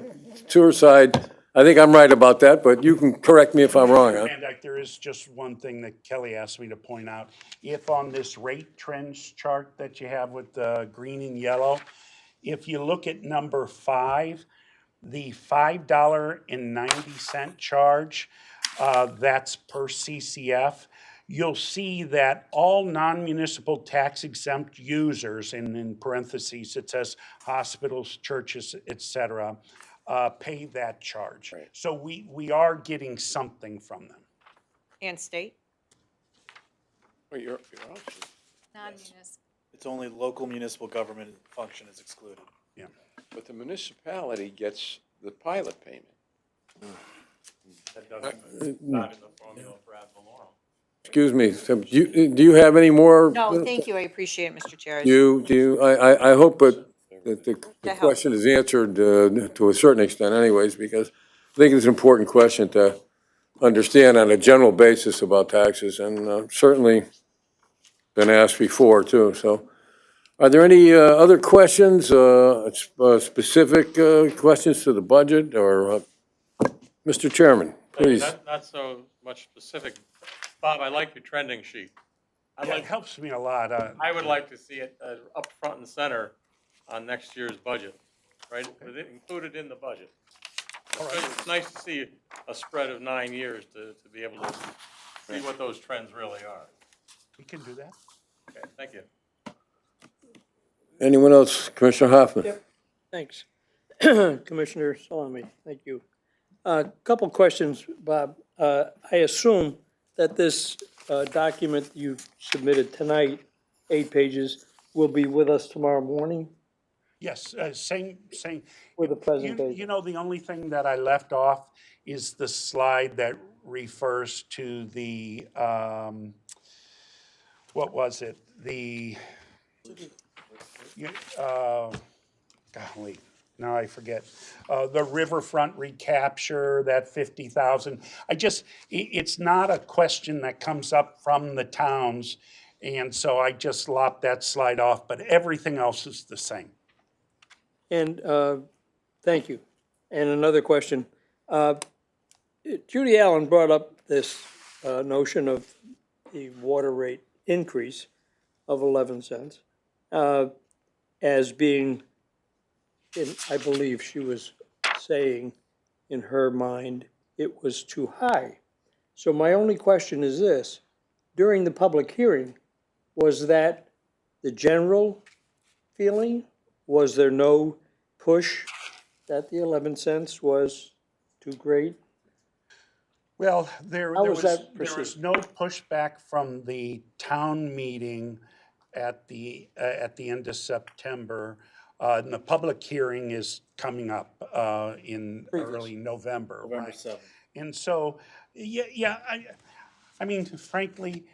sewer side, I think I'm right about that, but you can correct me if I'm wrong, huh? And there is just one thing that Kelly asked me to point out. If on this rate trends chart that you have with the green and yellow, if you look at number 5, the $5.90 charge, that's per CCF, you'll see that all non-municipal tax exempt users, and in parentheses, it says hospitals, churches, et cetera, pay that charge. So we are getting something from them. And state? Non-municipal. It's only local municipal government function is excluded. Yeah. But the municipality gets the pilot payment. That doesn't, not in the formula for ad valorem. Excuse me, so do you have any more? No, thank you, I appreciate it, Mr. Chair. I hope that the help. question is answered to a certain extent anyways, because I think it's an important question to understand on a general basis about taxes, and certainly been asked before too, so. Are there any other questions, specific questions to the budget, or, Mr. Chairman, please? Not so much specific. Bob, I like your trending sheet. It helps me a lot. I would like to see it up front and center on next year's budget, right? With it included in the budget. It's nice to see a spread of 9 years to be able to see what those trends really are. We can do that. Okay, thank you. Anyone else? Commissioner Hoffman? Thanks. Commissioner Salami, thank you. Couple questions, Bob. I assume that this document you've submitted tonight, 8 pages, will be with us tomorrow morning Yes, same. with a presentation? You know, the only thing that I left off is the slide that refers to the, what was it? Golly, now I forget. The riverfront recapture, that 50,000. It's not a question that comes up from the towns, and so I just lopped that slide off, but everything else is the same. And, thank you. And another question. Judy Allen brought up this notion of the water rate increase of 11 cents as being, I believe she was saying in her mind, it was too high. So my only question is this: during the public hearing, was that the general feeling? Was there no push that the 11 cents was too great? Well, there How was was that no pushback from the town meeting at the end of September. And the public hearing is coming up in early November, November right? 7th. And so, I mean, frankly,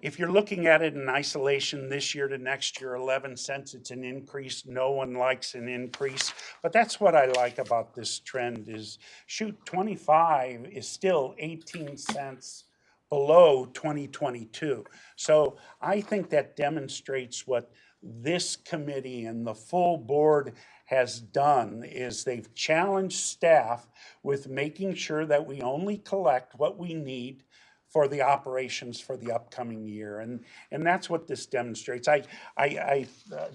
if you're looking at it in isolation this year to next year, 11 cents, it's an increase. No one likes an increase. But that's what I like about this trend is, shoot, 25 is still 18 cents below 2022. So I think that demonstrates what this committee and the full board has done is they've challenged staff with making sure that we only collect what we need for the operations for the upcoming year. And that's what this demonstrates.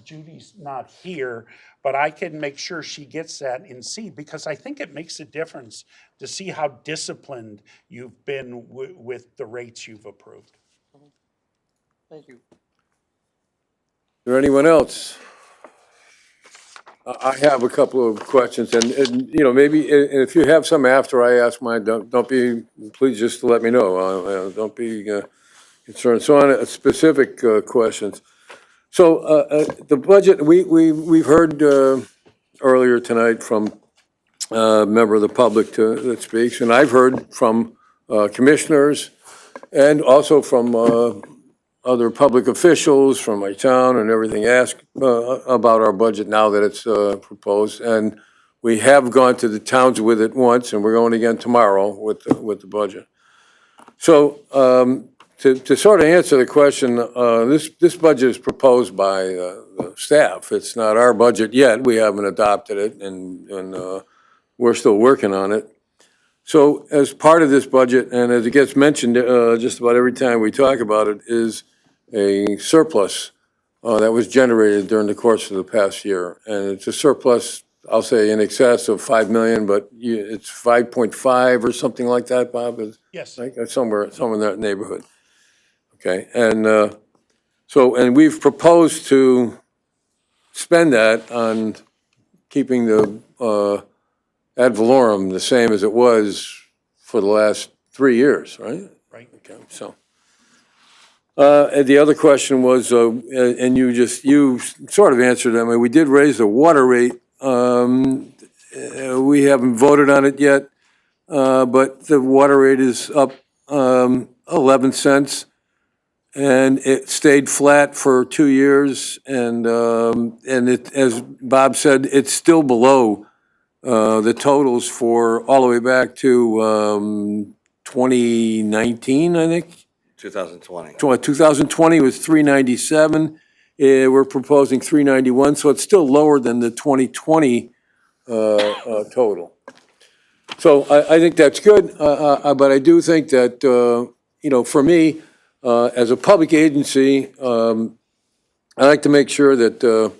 Judy's not here, but I can make sure she gets that and see, because I think it makes a difference to see how disciplined you've been with the rates you've approved. Thank you. Is there anyone else? I have a couple of questions, and maybe, and if you have some after I ask mine, don't be, please just let me know. Don't be concerned. So on specific questions. So the budget, we've heard earlier tonight from a member of the public that speaks, and I've heard from commissioners and also from other public officials from my town and everything ask about our budget now that it's proposed. And we have gone to the towns with it once, and we're going again tomorrow with the budget. So to sort of answer the question, this budget is proposed by the staff. It's not our budget yet. We haven't adopted it, and we're still working on it. So as part of this budget, and as it gets mentioned just about every time we talk about it, is a surplus that was generated during the course of the past year. And it's a surplus, I'll say, in excess of 5 million, but it's 5.5 or something like that, Bob? Yes. Like somewhere in that neighborhood. Okay, and and we've proposed to spend that on keeping the ad valorem the same as it was for the last 3 years, right? Right. Okay, so. And the other question was, and you sort of answered them. We did raise the water rate. We haven't voted on it yet, but the water rate is up 11 cents, and it stayed flat for 2 years. And it, as Bob said, it's still below the totals for all the way back to 2019, I think. 2020. 2020 was 397. We're proposing 391, so it's still lower than the 2020 total. So I think that's good, but I do think that, for me, as a public agency, I like to make sure that,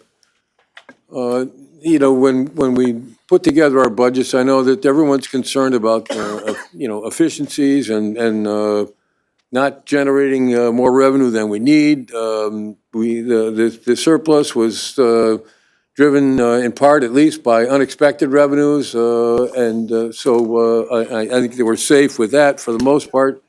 when we put together our budgets, I know that everyone's concerned about, efficiencies and not generating more revenue than we need. The surplus was driven in part, at least, by unexpected revenues, and so I think they were safe with that for the most part.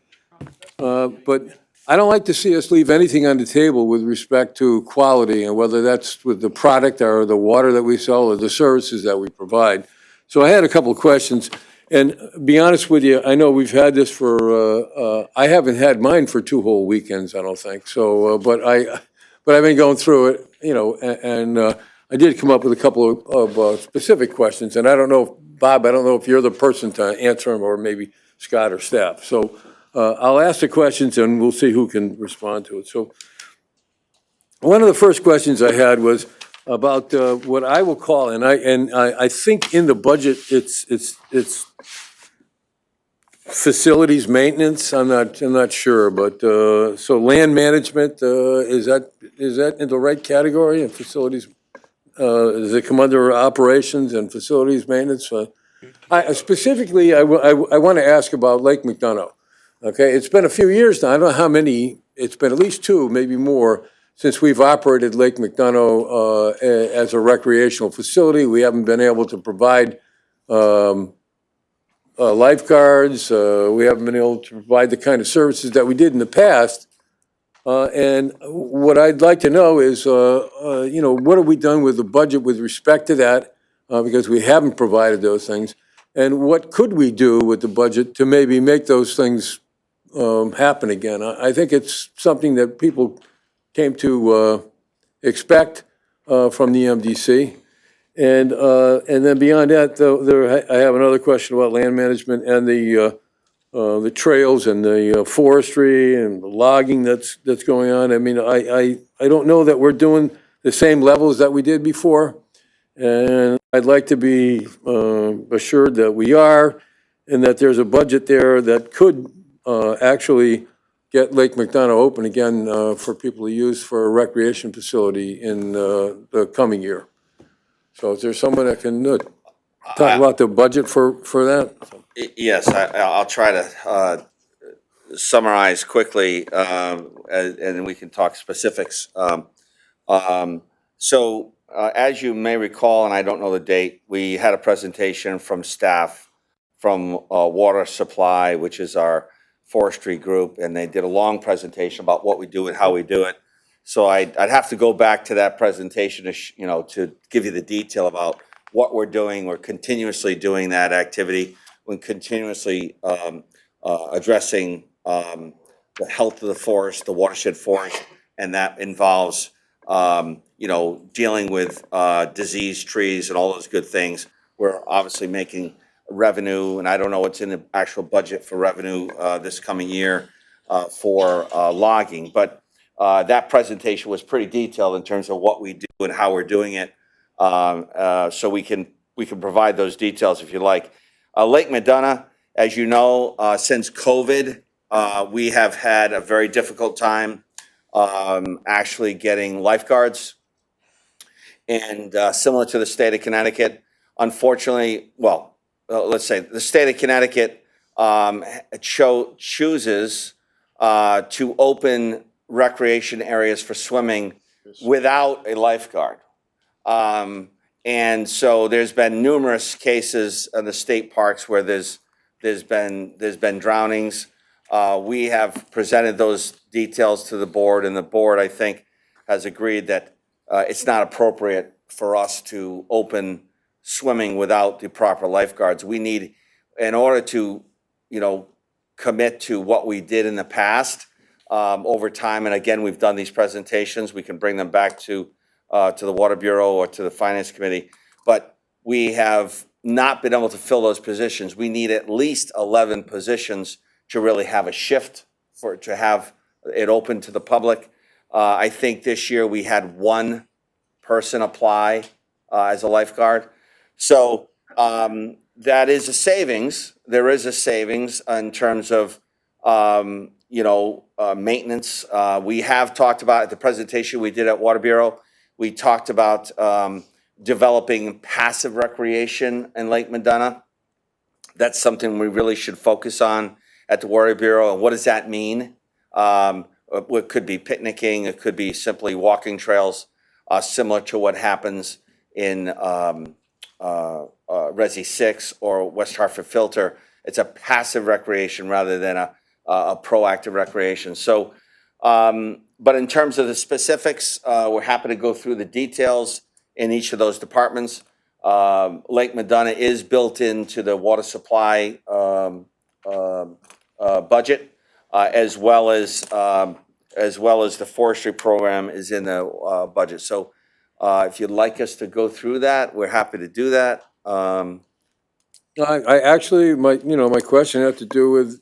But I don't like to see us leave anything on the table with respect to quality, and whether that's with the product or the water that we sell or the services that we provide. So I had a couple of questions. And be honest with you, I know we've had this for, I haven't had mine for 2 whole weekends, I don't think. So, but I've been going through it, and I did come up with a couple of specific questions. And I don't know, Bob, I don't know if you're the person to answer them, or maybe Scott or staff. So I'll ask the questions and we'll see who can respond to it. So one of the first questions I had was about what I will call, and I think in the budget it's facilities maintenance. I'm not sure, but so land management, is that in the right category? And facilities, does it come under operations and facilities maintenance? Specifically, I want to ask about Lake McDonough. Okay, it's been a few years now. I don't know how many. It's been at least 2, maybe more, since we've operated Lake McDonough as a recreational facility. We haven't been able to provide lifeguards. We haven't been able to provide the kind of services that we did in the past. And what I'd like to know is, what have we done with the budget with respect to that? Because we haven't provided those things. And what could we do with the budget to maybe make those things happen again? I think it's something that people came to expect from the MDC. And then beyond that, I have another question about land management and the trails and the forestry and the logging that's going on. I mean, I don't know that we're doing the same levels that we did before. And I'd like to be assured that we are, and that there's a budget there that could actually get Lake McDonough open again for people to use for a recreation facility in the coming year. So is there someone that can talk about the budget for that? Yes, I'll try to summarize quickly, and then we can talk specifics. So as you may recall, and I don't know the date, we had a presentation from staff from Water Supply, which is our forestry group, and they did a long presentation about what we do and how we do it. So I'd have to go back to that presentation to, to give you the detail about what we're doing. We're continuously doing that activity. We're continuously addressing the health of the forest, the watershed forest, and that involves, dealing with diseased trees and all those good things. We're obviously making revenue, and I don't know what's in the actual budget for revenue this coming year for logging, but that presentation was pretty detailed in terms of what we do and how we're doing it. So we can provide those details if you like. Lake McDonough, as you know, since COVID, we have had a very difficult time actually getting lifeguards. And similar to the state of Connecticut, unfortunately, let's say the state of Connecticut chooses to open recreation areas for swimming without a lifeguard. And so there's been numerous cases in the state parks where there's been drownings. We have presented those details to the board, and the board, I think, has agreed that it's not appropriate for us to open swimming without the proper lifeguards. We need, in order to, commit to what we did in the past over time, and again, we've done these presentations, we can bring them back to the Water Bureau or to the Finance Committee, but we have not been able to fill those positions. We need at least 11 positions to really have a shift to have it open to the public. I think this year we had one person apply as a lifeguard. So that is a savings. There is a savings in terms of, maintenance. We have talked about at the presentation we did at Water Bureau, we talked about developing passive recreation in Lake McDonough. That's something we really should focus on at the Water Bureau. And what does that mean? It could be picnicking. It could be simply walking trails, similar to what happens in Resi 6 or West Hartford Filter. It's a passive recreation rather than a proactive recreation. So, but in terms of the specifics, we're happy to go through the details in each of those departments. Lake McDonough is built into the water supply budget, as well as the forestry program is in the budget. So if you'd like us to go through that, we're happy to do that. I actually, my question had to do with,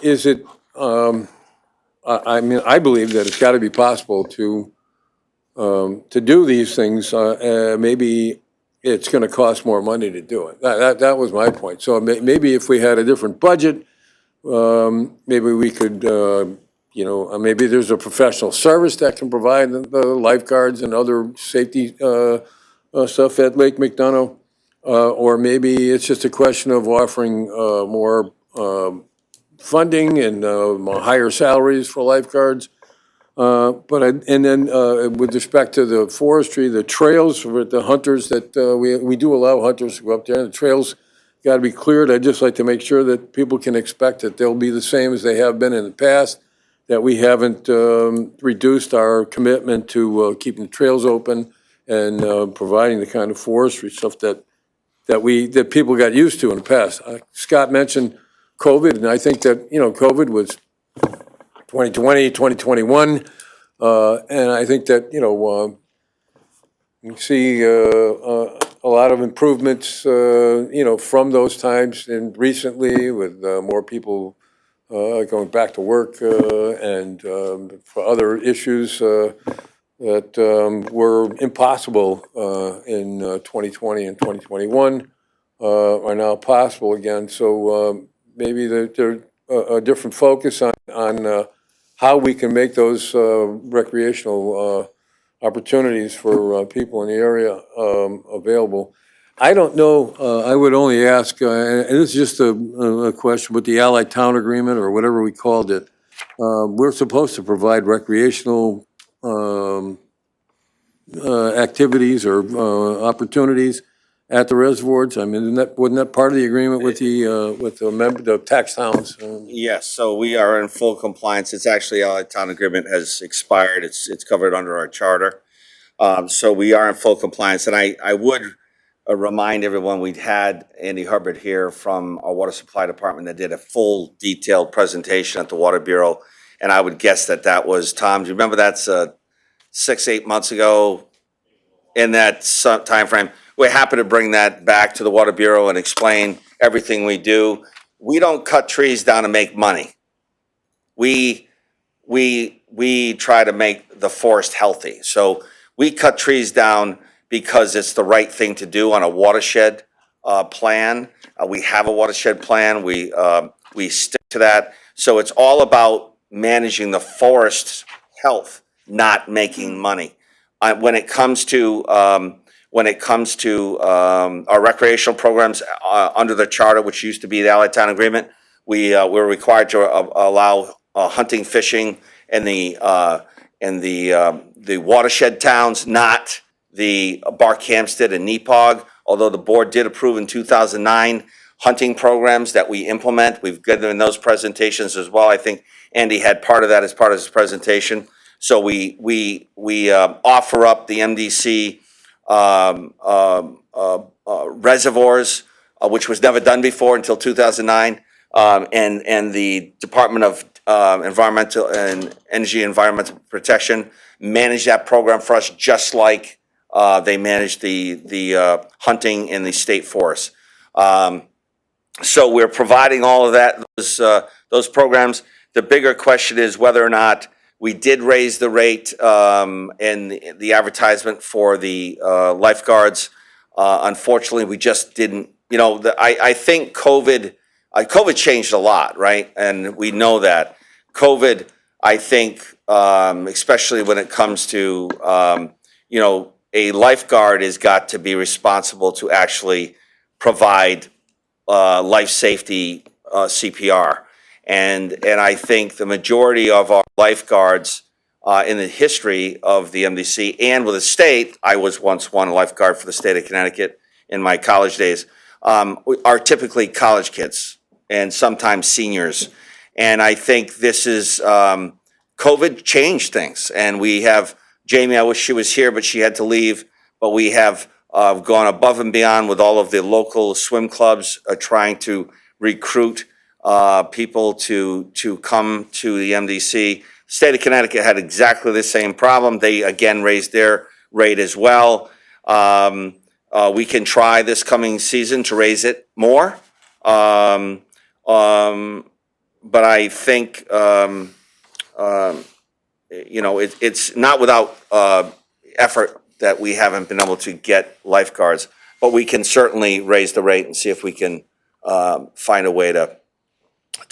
is it, I believe that it's got to be possible to do these things. Maybe it's going to cost more money to do it. That was my point. So maybe if we had a different budget, maybe we could, maybe there's a professional service that can provide the lifeguards and other safety stuff at Lake McDonough. Or maybe it's just a question of offering more funding and higher salaries for lifeguards. And then with respect to the forestry, the trails with the hunters that we do allow hunters to go up there. The trails got to be cleared. I'd just like to make sure that people can expect that they'll be the same as they have been in the past, that we haven't reduced our commitment to keeping the trails open and providing the kind of forestry stuff that people got used to in the past. Scott mentioned COVID, and I think that, COVID was 2020, 2021, and I think that, you see a lot of improvements, from those times and recently with more people going back to work and for other issues that were impossible in 2020 and 2021 are now possible again. So maybe there a different focus on how we can make those recreational opportunities for people in the area available. I don't know, I would only ask, and this is just a question, with the Allied Town Agreement or whatever we called it, we're supposed to provide recreational activities or opportunities at the reservoirs. I mean, wasn't that part of the agreement with the tax towns? Yes, so we are in full compliance. It's actually, our town agreement has expired. It's covered under our charter. So we are in full compliance, and I would remind everyone, we'd had Andy Hubbard here from our water supply department that did a full detailed presentation at the Water Bureau. And I would guess that was, Tom, do you remember that's 6-8 months ago in that timeframe? We're happy to bring that back to the Water Bureau and explain everything we do. We don't cut trees down to make money. We try to make the forest healthy. So we cut trees down because it's the right thing to do on a watershed plan. We have a watershed plan. We stick to that. So it's all about managing the forest's health, not making money. When it comes to our recreational programs under the charter, which used to be the Allied Town Agreement, we're required to allow hunting, fishing in the watershed towns, not the Barkhamsted and Nepog, although the board did approve in 2009 hunting programs that we implement. We've given those presentations as well. I think Andy had part of that as part of his presentation. So we offer up the MDC reservoirs, which was never done before until 2009, and the Department of Environmental and Energy Environmental Protection managed that program for us, just like they manage the hunting in the state forest. So we're providing all of that, those programs. The bigger question is whether or not we did raise the rate in the advertisement for the lifeguards. Unfortunately, we just didn't. I think COVID changed a lot, right? And we know that COVID. I think, especially when it comes to a lifeguard has got to be responsible to actually provide life safety CPR. And I think the majority of our lifeguards in the history of the MDC and with the state, I was once one lifeguard for the state of Connecticut in my college days, are typically college kids and sometimes seniors. And I think this is, COVID changed things. And we have, Jamie, I wish she was here, but she had to leave. But we have gone above and beyond with all of the local swim clubs trying to recruit people to come to the MDC. State of Connecticut had exactly the same problem. They again raised their rate as well. We can try this coming season to raise it more. But I think it's not without effort that we haven't been able to get lifeguards. But we can certainly raise the rate and see if we can find a way to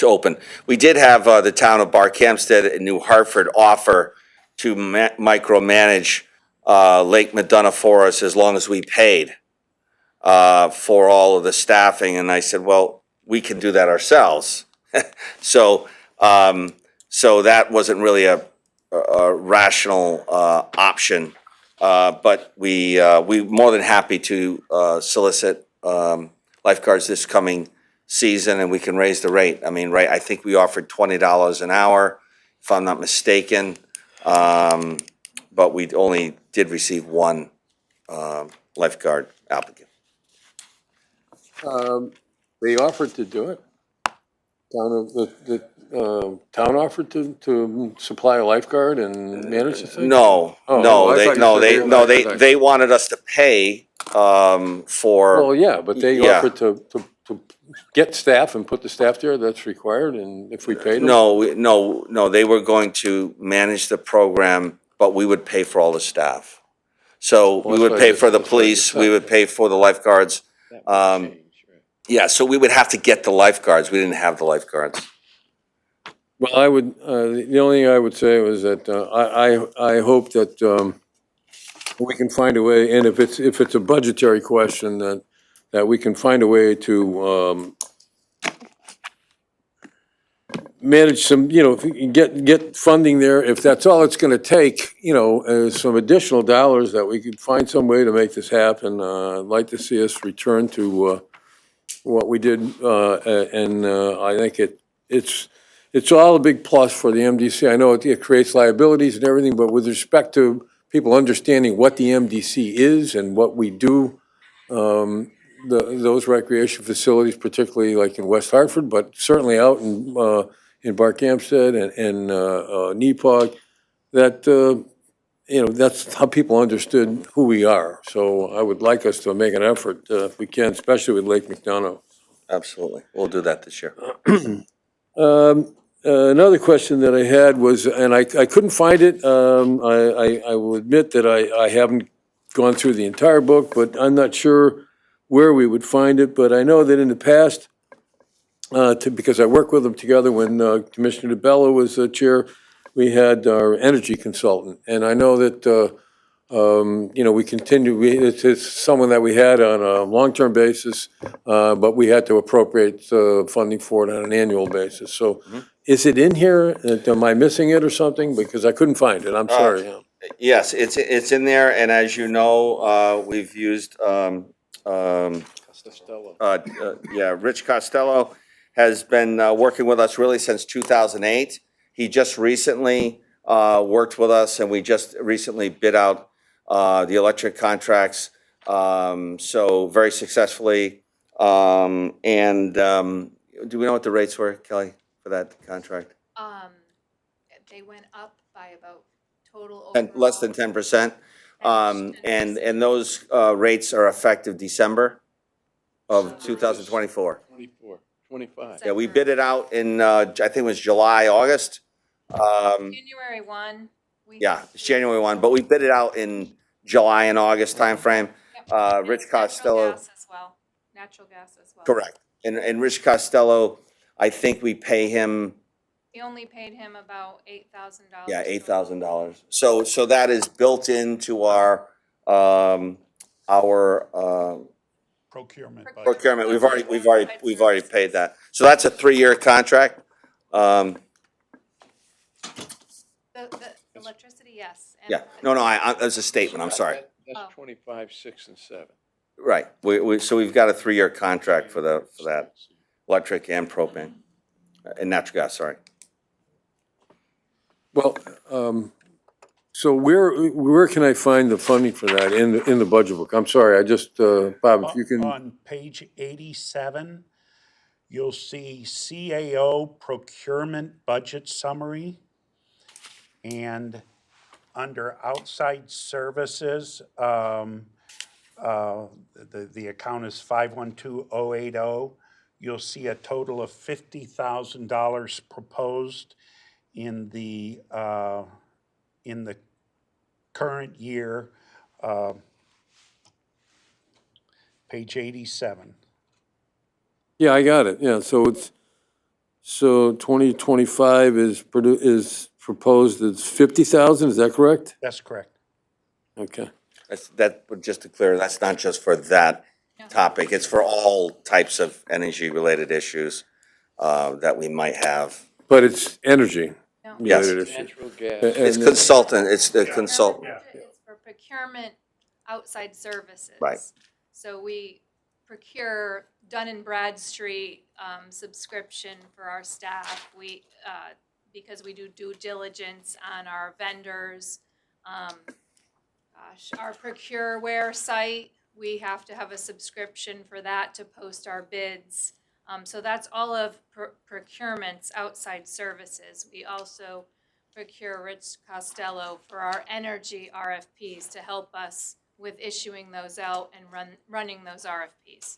open. We did have the town of Barkhamsted and New Hartford offer to micromanage Lake Madonna for us as long as we paid for all of the staffing. And I said, well, we can do that ourselves. So that wasn't really a rational option. But we're more than happy to solicit lifeguards this coming season, and we can raise the rate. I mean, right, I think we offered $20 an hour, if I'm not mistaken. But we only did receive one lifeguard applicant. They offered to do it? The town offered to supply a lifeguard and manage the thing? No, Oh, no, I they, thought you no, said they, were no, like- they wanted us to pay for. Well, yeah, but they Yeah. offered to get staff and put the staff there, that's required, and if we paid them? No, they were going to manage the program, but we would pay for all the staff. So we that's would what I pay just- for the that's what I just police, we would pay for the lifeguards. Yeah, so we would have to get the lifeguards. We didn't have the lifeguards. Well, I would, the only thing I would say was that I hope that we can find a way, and if it's a budgetary question, that we can find a way to manage some, if we can get funding there, if that's all it's going to take, some additional dollars, that we could find some way to make this happen. I'd like to see us return to what we did, and I think it's all a big plus for the MDC. I know it creates liabilities and everything, but with respect to people understanding what the MDC is and what we do, those recreation facilities, particularly like in West Hartford, but certainly out in Barkhamsted and Neepog, that, that's how people understood who we are. So I would like us to make an effort, if we can, especially with Lake McDonough. Absolutely. We'll do that this year. Another question that I had was, and I couldn't find it, I will admit that I haven't gone through the entire book, but I'm not sure where we would find it, but I know that in the past, because I worked with them together when Commissioner DeBella was chair, we had our energy consultant, and I know that, we continue, it's someone that we had on a long-term basis, but we had to appropriate funding for it on an annual basis. So is it in here? Am I missing it or something? Because I couldn't find it. I'm sorry. Yes, it's in there, and as you know, we've used, Rich Costello has been working with us really since 2008. He just recently worked with us, and we just recently bid out the electric contracts, so very successfully. And do we know what the rates were, Kelly, for that contract? They went up by about total And less than 10%. And those rates are effective December of 2024. 25. Yeah, we bid it out in, I think it was July, August. January 1. Yeah, it's January 1, but we bid it out in July and August timeframe. Yep. Rich Natural Costello. gas as well. Natural gas as well. Correct. And Rich Costello, I think we pay him, We only paid him about $8,000. yeah, $8,000. So that is built into our Procurement budget. procurement. We've already paid that. So that's a 3-year contract. The electricity, yes. And Yeah, no, that's a statement, I'm sorry. That's 25, 6, and 7. Right, so we've got a 3-year contract for that, electric and propane, and natural gas, sorry. Well, so where can I find the funding for that in the budget book? I'm sorry, I just, Bob, if you can. On page 87, you'll see CAO procurement budget summary. And under outside services, the account is 512080. You'll see a total of $50,000 proposed in the current year, page 87. Yeah, I got it. Yeah, so 2025 is proposed as 50,000, is that correct? That's correct. Okay. Just to clear, that's not just for that topic, it's for all types of energy-related issues that we might have. But it's energy Yes. related issue. It's consultant, it's the consultant. It's for procurement outside services. Right. So we procure Dun & Bradstreet subscription for our staff. We, because we do due diligence on our vendors. Our Procureware site, we have to have a subscription for that to post our bids. So that's all of procurement's outside services. We also procure Rich Costello for our energy RFPs to help us with issuing those out and running those RFPs.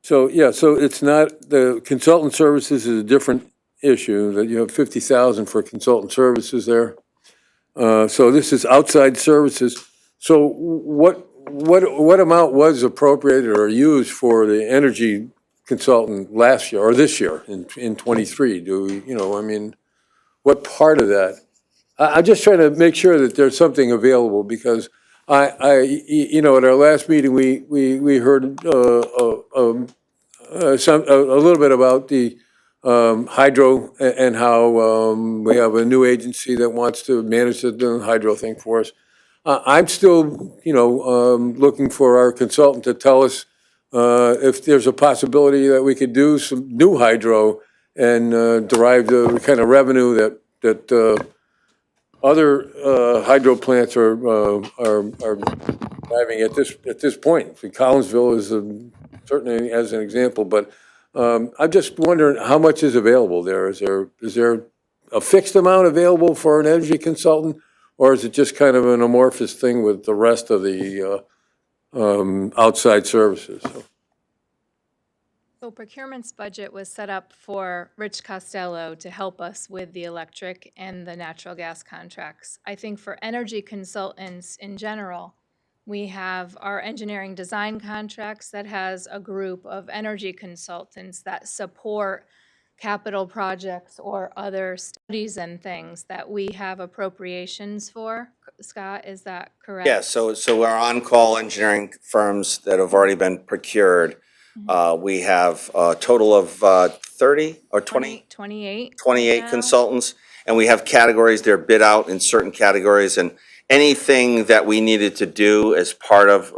So, yeah, so it's not, the consultant services is a different issue, that you have 50,000 for consultant services there. So this is outside services. So what amount was appropriated or used for the energy consultant last year, or this year, in '23? Do we, I mean, what part of that? I'm just trying to make sure that there's something available, because at our last meeting, we heard a little bit about the hydro and how we have a new agency that wants to manage the hydro thing for us. I'm still, looking for our consultant to tell us if there's a possibility that we could do some new hydro and derive the kind of revenue that other hydro plants are driving at this point. Collinsville is certainly as an example, but I'm just wondering how much is available there. Is there a fixed amount available for an energy consultant, or is it just kind of an amorphous thing with the rest of the outside services? So procurement's budget was set up for Rich Costello to help us with the electric and the natural gas contracts. I think for energy consultants in general, we have our engineering design contracts that has a group of energy consultants that support capital projects or other studies and things that we have appropriations for. Scott, is that correct? Yeah, so our on-call engineering firms that have already been procured, we have a total of 30 or 20? 28. 28 now. consultants, and we have categories, they're bid out in certain categories, and anything that we needed to do as part of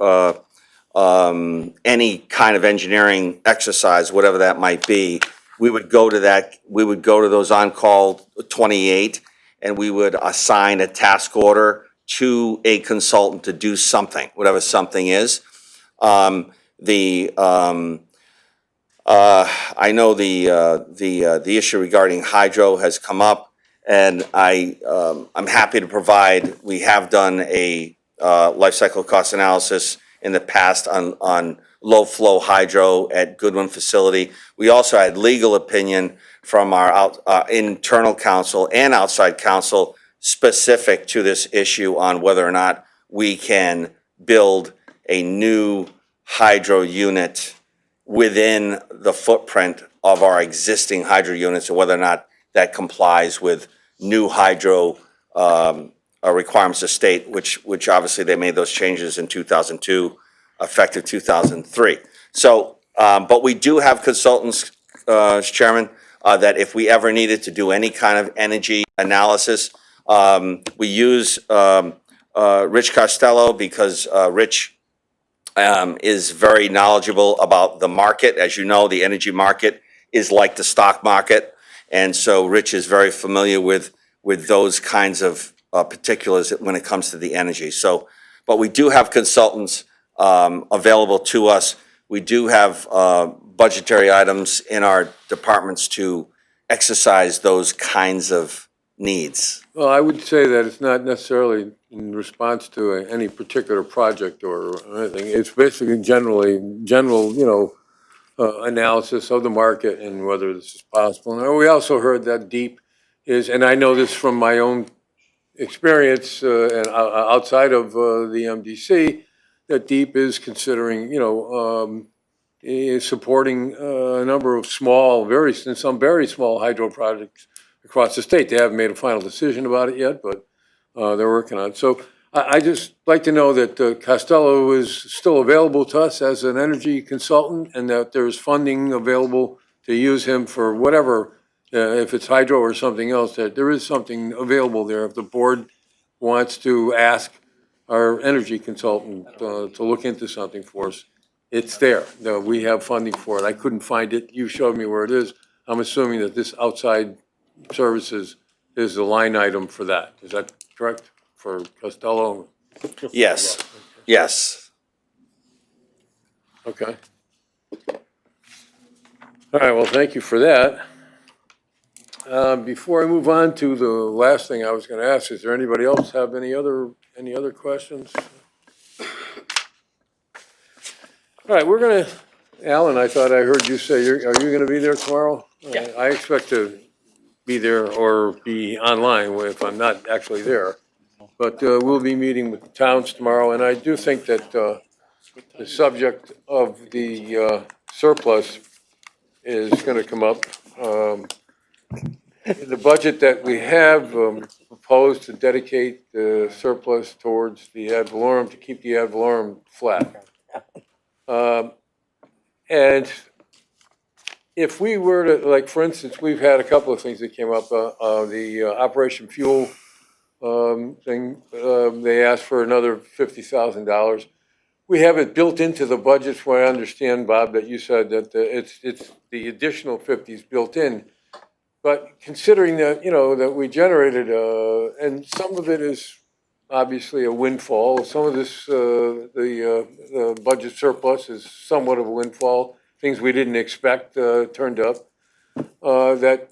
any kind of engineering exercise, whatever that might be, we would go to those on-call 28, and we would assign a task order to a consultant to do something, whatever something is. I know the issue regarding hydro has come up, and I'm happy to provide. We have done a life cycle cost analysis in the past on low flow hydro at Goodwin facility. We also had legal opinion from our internal counsel and outside counsel specific to this issue on whether or not we can build a new hydro unit within the footprint of our existing hydro units, and whether or not that complies with new hydro requirements of state, which obviously they made those changes in 2002, effective 2003. So, but we do have consultants, Chairman, that if we ever needed to do any kind of energy analysis, we use Rich Costello, because Rich is very knowledgeable about the market. As you know, the energy market is like the stock market. And so Rich is very familiar with those kinds of particulars when it comes to the energy. So, but we do have consultants available to us. We do have budgetary items in our departments to exercise those kinds of needs. Well, I would say that it's not necessarily in response to any particular project or anything. It's basically general, analysis of the market and whether this is possible. And we also heard that DEEP is, and I know this from my own experience and outside of the MDC, that DEEP is considering, is supporting a number of some very small hydro projects across the state. They haven't made a final decision about it yet, but they're working on it. So I just like to know that Costello is still available to us as an energy consultant, and that there's funding available to use him for whatever, if it's hydro or something else, that there is something available there. If the board wants to ask our energy consultant to look into something for us, it's there. No, we have funding for it. I couldn't find it. You showed me where it is. I'm assuming that this outside services is the line item for that. Is that correct, for Costello? Yes, yes. Okay. All right, well, thank you for that. Before I move on to the last thing I was going to ask, is there anybody else have any other questions? All right, we're going to, Alan, I thought I heard you say, are you going to be there tomorrow? Yeah. I expect to be there or be online if I'm not actually there. But we'll be meeting with the towns tomorrow, and I do think that the subject of the surplus is going to come up. The budget that we have proposed to dedicate the surplus towards the ad valorem, to keep the ad valorem flat. And if we were to, like, for instance, we've had a couple of things that came up, the Operation Fuel thing, they asked for another $50,000. We have it built into the budget, from what I understand, Bob, that you said that it's the additional 50 is built in. But considering that, that we generated, and some of it is obviously a windfall, some of this, the budget surplus is somewhat of a windfall, things we didn't expect turned up, that,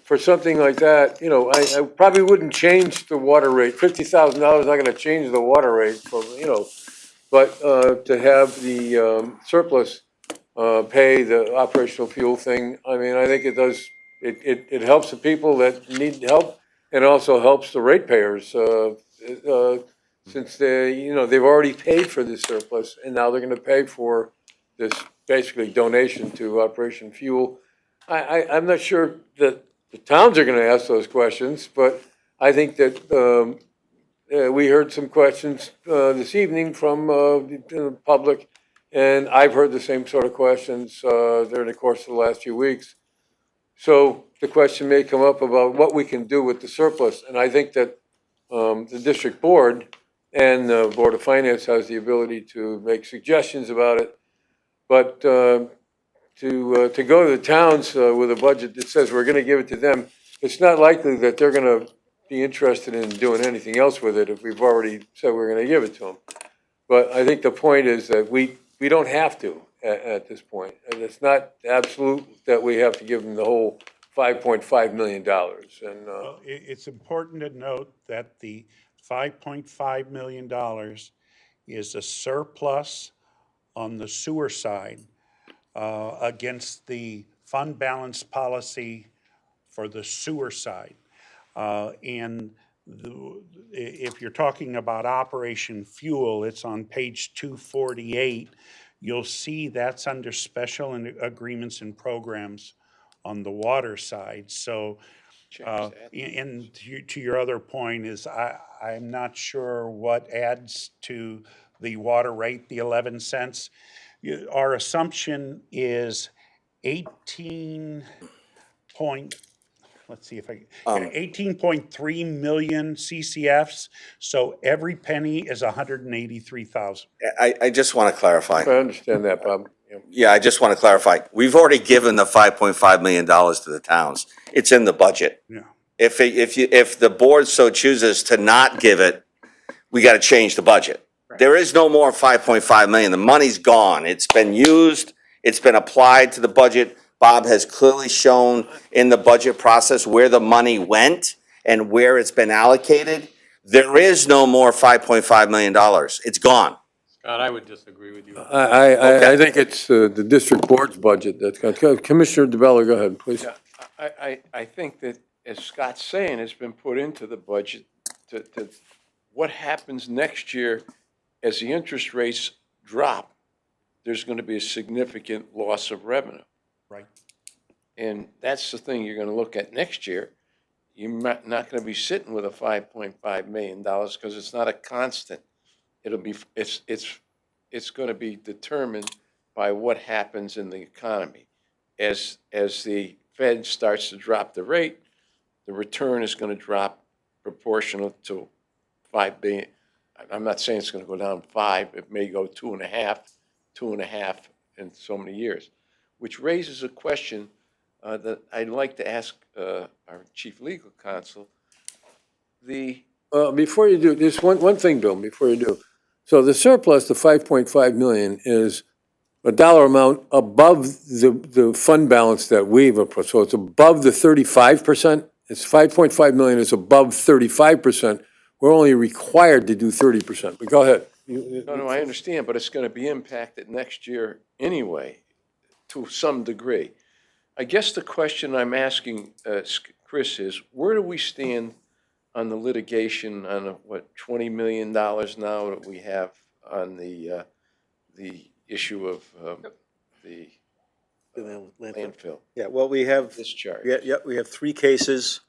for something like that, I probably wouldn't change the water rate. $50,000 not going to change the water rate, but to have the surplus pay the operational fuel thing, I mean, I think it does, it helps the people that need help and also helps the ratepayers, since they've already paid for this surplus and now they're going to pay for this basically donation to Operation Fuel. I'm not sure that the towns are going to ask those questions, but I think that we heard some questions this evening from the public, and I've heard the same sort of questions during the course of the last few weeks. So the question may come up about what we can do with the surplus, and I think that the district board and the Board of Finance has the ability to make suggestions about it, but to go to the towns with a budget that says we're going to give it to them, it's not likely that they're going to be interested in doing anything else with it if we've already said we're going to give it to them. But I think the point is that we don't have to at this point. And it's not absolute that we have to give them the whole $5.5 million. And Well, it's important to note that the $5.5 million is a surplus on the sewer side against the fund balance policy for the sewer side. And if you're talking about Operation Fuel, it's on page 248. You'll see that's under special agreements and programs on the water side. So, and to your other point is I'm not sure what adds to the water rate, the 11 cents. Our assumption is 18.3 million CCFs. So every penny is 183,000. I just want to clarify. I understand that, Bob. Yeah. Yeah, I just want to clarify. We've already given the $5.5 million to the towns. It's in the budget. Yeah. If the board so chooses to not give it, we got to change the budget. There is no more 5.5 million. The money's gone. It's been used. It's been applied to the budget. Bob has clearly shown in the budget process where the money went and where it's been allocated. There is no more $5.5 million. It's gone. Scott, I would disagree with you. I think it's the district board's budget that's got, Commissioner DeBella, go ahead, please. Yeah, I think that, as Scott's saying, it's been put into the budget to what happens next year as the interest rates drop, there's going to be a significant loss of revenue. Right. And that's the thing you're going to look at next year. You're not going to be sitting with a $5.5 million because it's not a constant. It'll be, it's going to be determined by what happens in the economy. As the Fed starts to drop the rate, the return is going to drop proportional to $5 billion. I'm not saying it's going to go down 5. It may go 2.5 in so many years, which raises a question that I'd like to ask our chief legal counsel. Before you do, there's one thing, Bill, before you do. So the surplus, the 5.5 million, is a dollar amount above the fund balance that we've approached. So it's above the 35%. It's 5.5 million is above 35%. We're only required to do 30%. But go ahead. No, I understand, but it's going to be impacted next year anyway, to some degree. I guess the question I'm asking Chris is, where do we stand on the litigation on $20 million now that we have on the issue of the landfill Yeah, well, we have, discharge. we have 3 cases.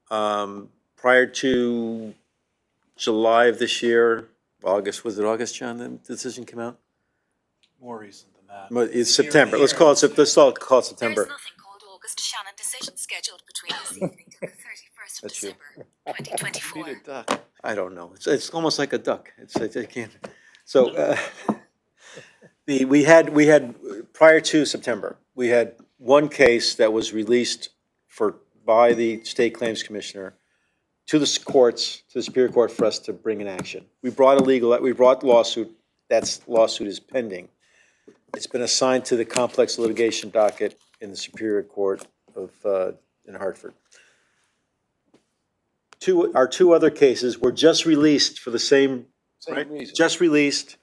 Prior to July of this year, August, was it August, John, the decision came out? More recent than that. But it's September, let's call it September. nothing called August Shannon decision scheduled between this evening to the 31st of That's you. December, 2024. Feed a duck. I don't know. It's almost like a duck. I can't. So, we had, prior to September, we had 1 case that was released by the State Claims Commissioner to the courts, to the Superior Court for us to bring an action. We brought lawsuit. That lawsuit is pending. It's been assigned to the complex litigation docket in the Superior Court in Hartford. Our 2 other cases were just released for the same reason. just released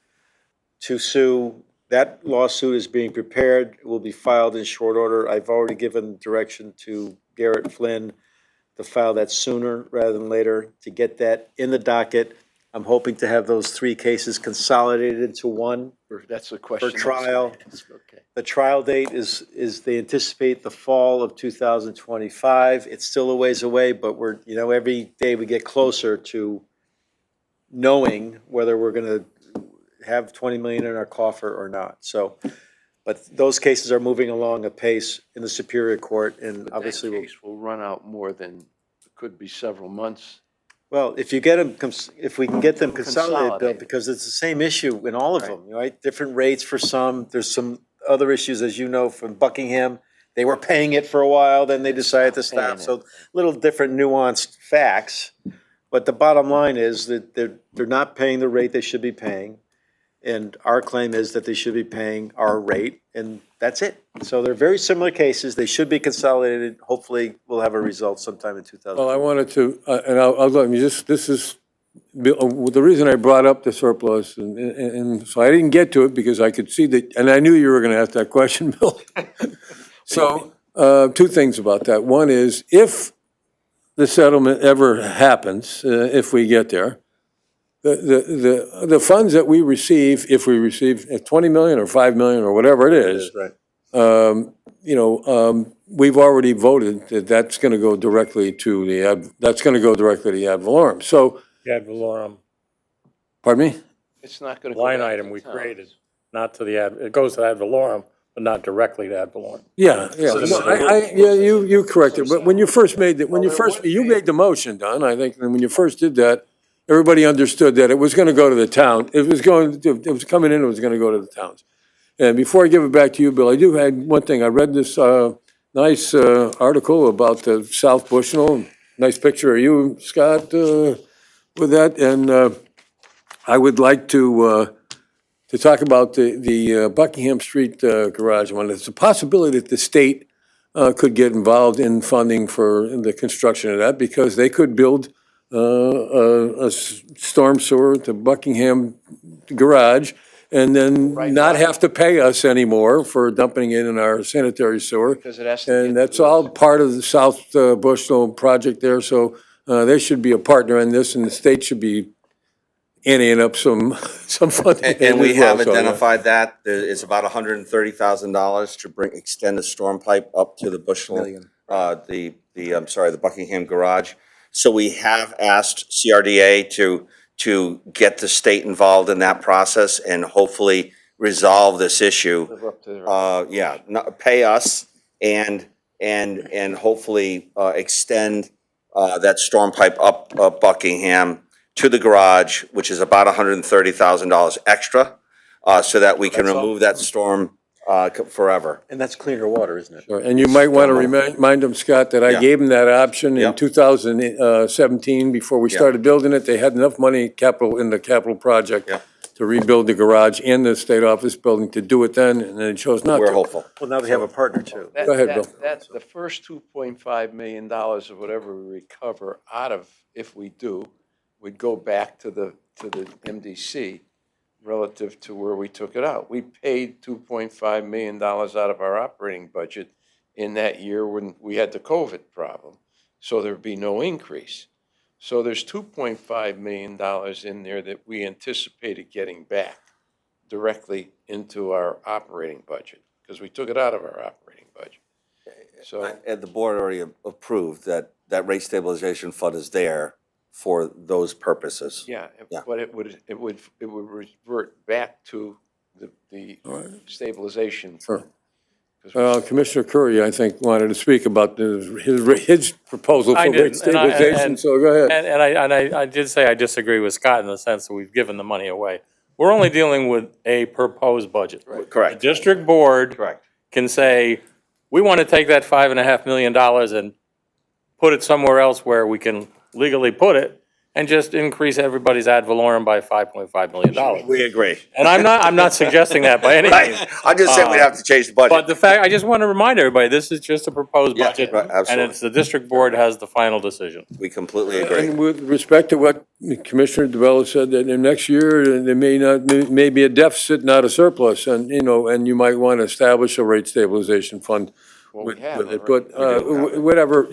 to sue. That lawsuit is being prepared, it will be filed in short order. I've already given direction to Garrett Flynn to file that sooner rather than later, to get that in the docket. I'm hoping to have those 3 cases consolidated into one That's the question. for trial. Okay. The trial date is they anticipate the fall of 2025. It's still a ways away, but we're, every day we get closer to knowing whether we're going to have 20 million in our coffer or not. So, but those cases are moving along apace in the Superior Court, and But obviously, that case will run out more than, could be several months. well, if you get them, if we can get them consolidated, Bill, Consolidated. because it's the same issue in all of Right. them, right? Different rates for some. There's some other issues, as you know, from Buckingham. They were paying it for a while, then they decided to stop. Paying it. So little different nuanced facts. But the bottom line is that they're not paying the rate they should be paying. And our claim is that they should be paying our rate, and that's it. So they're very similar cases. They should be consolidated. Hopefully, we'll have a result sometime in 2000. Well, I wanted to, and I'll let me this is, the reason I brought up the surplus, and so I didn't get to it because I could see that, and I knew you were going to ask that question, Bill. So, 2 things about that. One is, if the settlement ever happens, if we get there, the funds that we receive, if we receive 20 million or 5 million or whatever it is, Right. we've already voted that that's going to go directly to the ad valorem. So, The ad valorem pardon me? It's not gonna. go line back to item the we town. created, not to the ad, it goes to ad valorem, but not directly to ad valorem. Yeah. Yeah, you corrected, but when you first made you made the motion, Don, I think, and when you first did that, everybody understood that it was going to go to the town. It was coming in, it was going to go to the towns. And before I give it back to you, Bill, I do have one thing. I read this nice article about the South Bushnell. Nice picture of you, Scott, with that. And I would like to talk about the Buckingham Street garage one. It's a possibility that the state could get involved in funding for the construction of that, because they could build a storm sewer to Buckingham garage and then not have to pay us anymore for dumping it in our sanitary sewer. Because it has to. get And to that's the- all part of the South Bushnell project there, so they should be a partner in this, and the state should be anteing up some funding. And we as well, have so, identified that. It's about $130,000 to extend the storm pipe up to the Bushnell, the Buckingham garage. So we have asked CRDA to get the state involved in that process and hopefully resolve this issue. Live up to their- Pay us and hopefully extend that storm pipe up Buckingham to the garage, which is about $130,000 extra, so that we can That's all. remove that storm forever. And that's cleaner water, isn't it? Sure. And you might want to remind them, Scott, that I Yeah. gave them that option in Yep. 2017, before we Yeah. started building it. They had enough money in the capital project Yeah. to rebuild the garage and the state office building, to do it then, and they chose not to. We're hopeful. Well, now they have a partner too. That- Go ahead, that- Bill. That's the first $2.5 million of whatever we recover out of, if we do, would go back to the MDC relative to where we took it out. We paid $2.5 million out of our operating budget in that year when we had the COVID problem. So there'd be no increase. So there's $2.5 million in there that we anticipated getting back directly into our operating budget, because we took it out of our operating budget. So, And the board already approved that that rate stabilization fund is there for those purposes. yeah, Yeah. but it would revert back to the stabilization. Sure. 'Cause Commissioner Curry, I think, wanted to speak about his proposal I for did, rate stabilization, so go ahead. And I did say I disagree with Scott in the sense that we've given the money away. We're only dealing with a proposed budget. The Correct. district board Correct. can say, we want to take that $5.5 million and put it somewhere else where we can legally put it, and just increase everybody's ad valorem by $5.5 million. We agree. And I'm not suggesting that by any means. Right. I'm just saying we'd have to change the But budget. the fact, I just want to remind everybody, this is just a proposed Yeah, budget. right, And absolutely. it's the district board has the final decision. We completely agree. And with respect to what Commissioner DeBello said, that in next year, there may be a deficit, not a surplus, and, and you might want to establish a rate stabilization fund Well, with we have with it, already. but, whatever,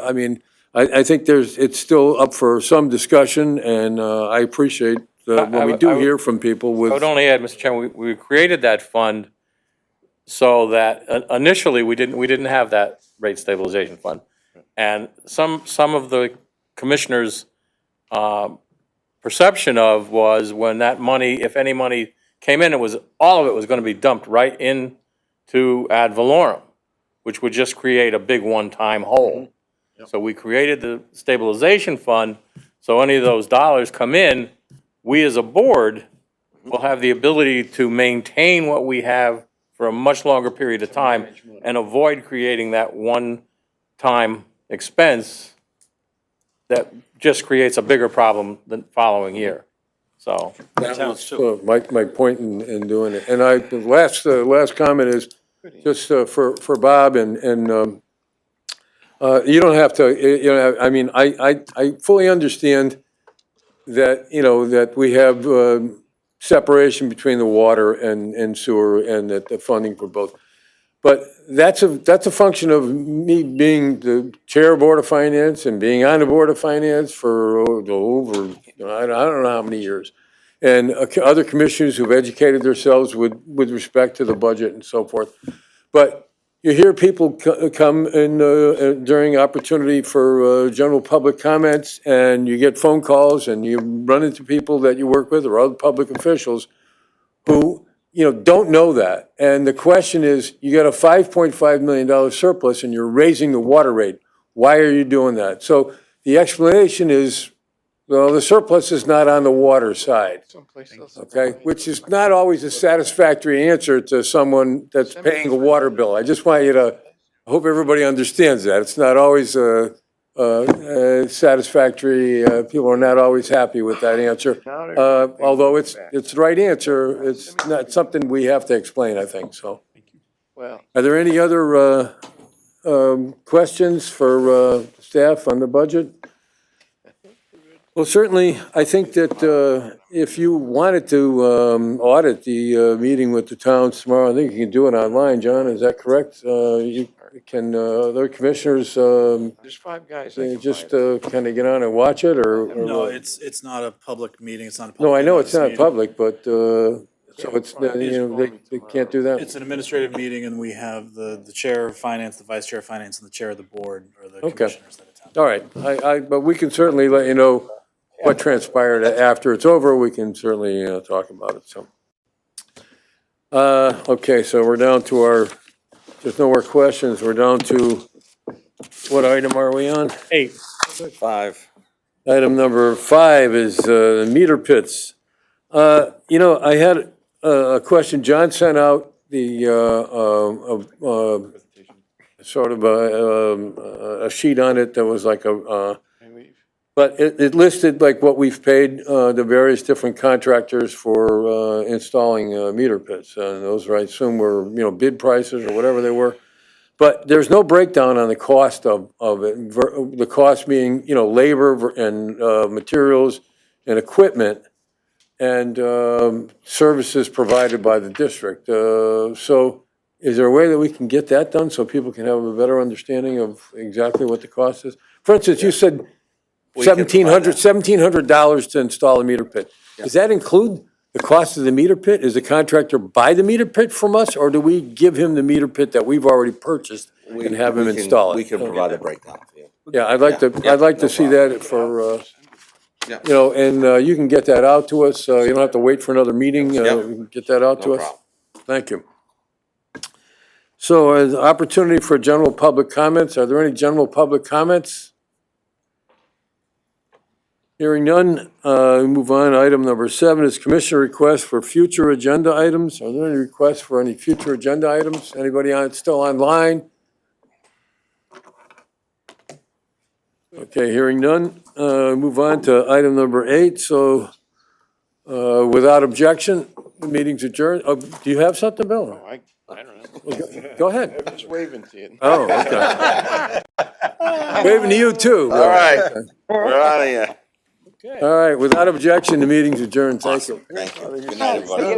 I mean, I think it's still up for some discussion, and, I appreciate, when we I do would- hear from people I with. would only add, Mr. Chairman, we created that fund so that initially, we didn't have that rate stabilization fund. And some of the commissioners' perception of was when that money, if any money came in, all of it was going to be dumped right into ad valorem, which would just create a big one-time hole. So we created the stabilization fund, so any of those dollars come in, we as a board will have the ability to maintain what we have for a much longer period of time and avoid creating that one-time expense that just creates a bigger problem the following year. So, That was my point in doing it. And the last comment is just for Bob, and you don't have to, I mean, I fully understand that, that we have separation between the water and sewer, and that the funding for both. But that's a function of me being the chair of Board of Finance and being on the Board of Finance for over, I don't know how many years. And other commissioners who've educated themselves with respect to the budget and so forth. But you hear people come in during opportunity for general public comments, and you get phone calls, and you run into people that you work with or other public officials who, don't know that. And the question is, you got a $5.5 million surplus and you're raising the water rate. Why are you doing that? So the explanation is, well, the surplus is not on the water side, Someplace else. okay? Which is not always a satisfactory answer to someone that's paying a water bill. I just want you to, I hope everybody understands that. It's not always satisfactory. People are not always happy with that answer. Although it's the right answer, it's not something we have to explain, I think, so. Well, Are there any other questions for staff on the budget? Well, certainly, I think that if you wanted to audit the meeting with the towns tomorrow, I think you can do it online, John, is that correct? You can, other commissioners there's 5 guys. that can just buy it. kind of get on and watch it, or? No, it's not a public meeting, it's not a public. No, I know it's not meeting. public, but, so it's, they can't do that? It's an administrative meeting, and we have the chair of finance, the vice chair of finance, and the chair of the board, or the Okay. commissioners that attend. All right, but we can certainly let you know what transpired after it's over. We can certainly talk about it, so. Okay, so we're down to there's no more questions. We're down to, what item are we on? 8. 5. Item number 5 is meter pits. I had a question. John sent out the sort of a sheet on it that was like but it listed like what we've paid the various different contractors for installing meter pits. And those, I assume, were, bid prices or whatever they were. But there's no breakdown on the cost of it, the cost being, labor and materials and equipment and services provided by the district. So is there a way that we can get that done so people can have a better understanding of exactly what the cost is? For instance, you said We can provide that. $1,700 to install a meter pit. Does that include the cost of the meter pit? Is the contractor buy the meter pit from us, or do we give him the meter pit that we've already purchased and have him install it? We can provide a breakdown for you. Yeah, I'd like to, Yeah, I'd like no to see that for, Yeah. you know, and you can get that out to us. You don't have to wait for another meeting. Yep. You can get that out to No us. problem. Thank you. So as opportunity for general public comments, are there any general public comments? Hearing none, we move on. Item number 7 is commissioner requests for future agenda items. Are there any requests for any future agenda items? Anybody still online? Okay, hearing none, move on to item number 8. So without objection, the meeting's adjourned. Oh, do you have something, Bill? I don't know. Go ahead. I'm just waving to you. Oh, okay. Waving to you too. All right, we're out of here. All right, without objection, the meeting's adjourned. Thank you. Thank you. Good night, everybody.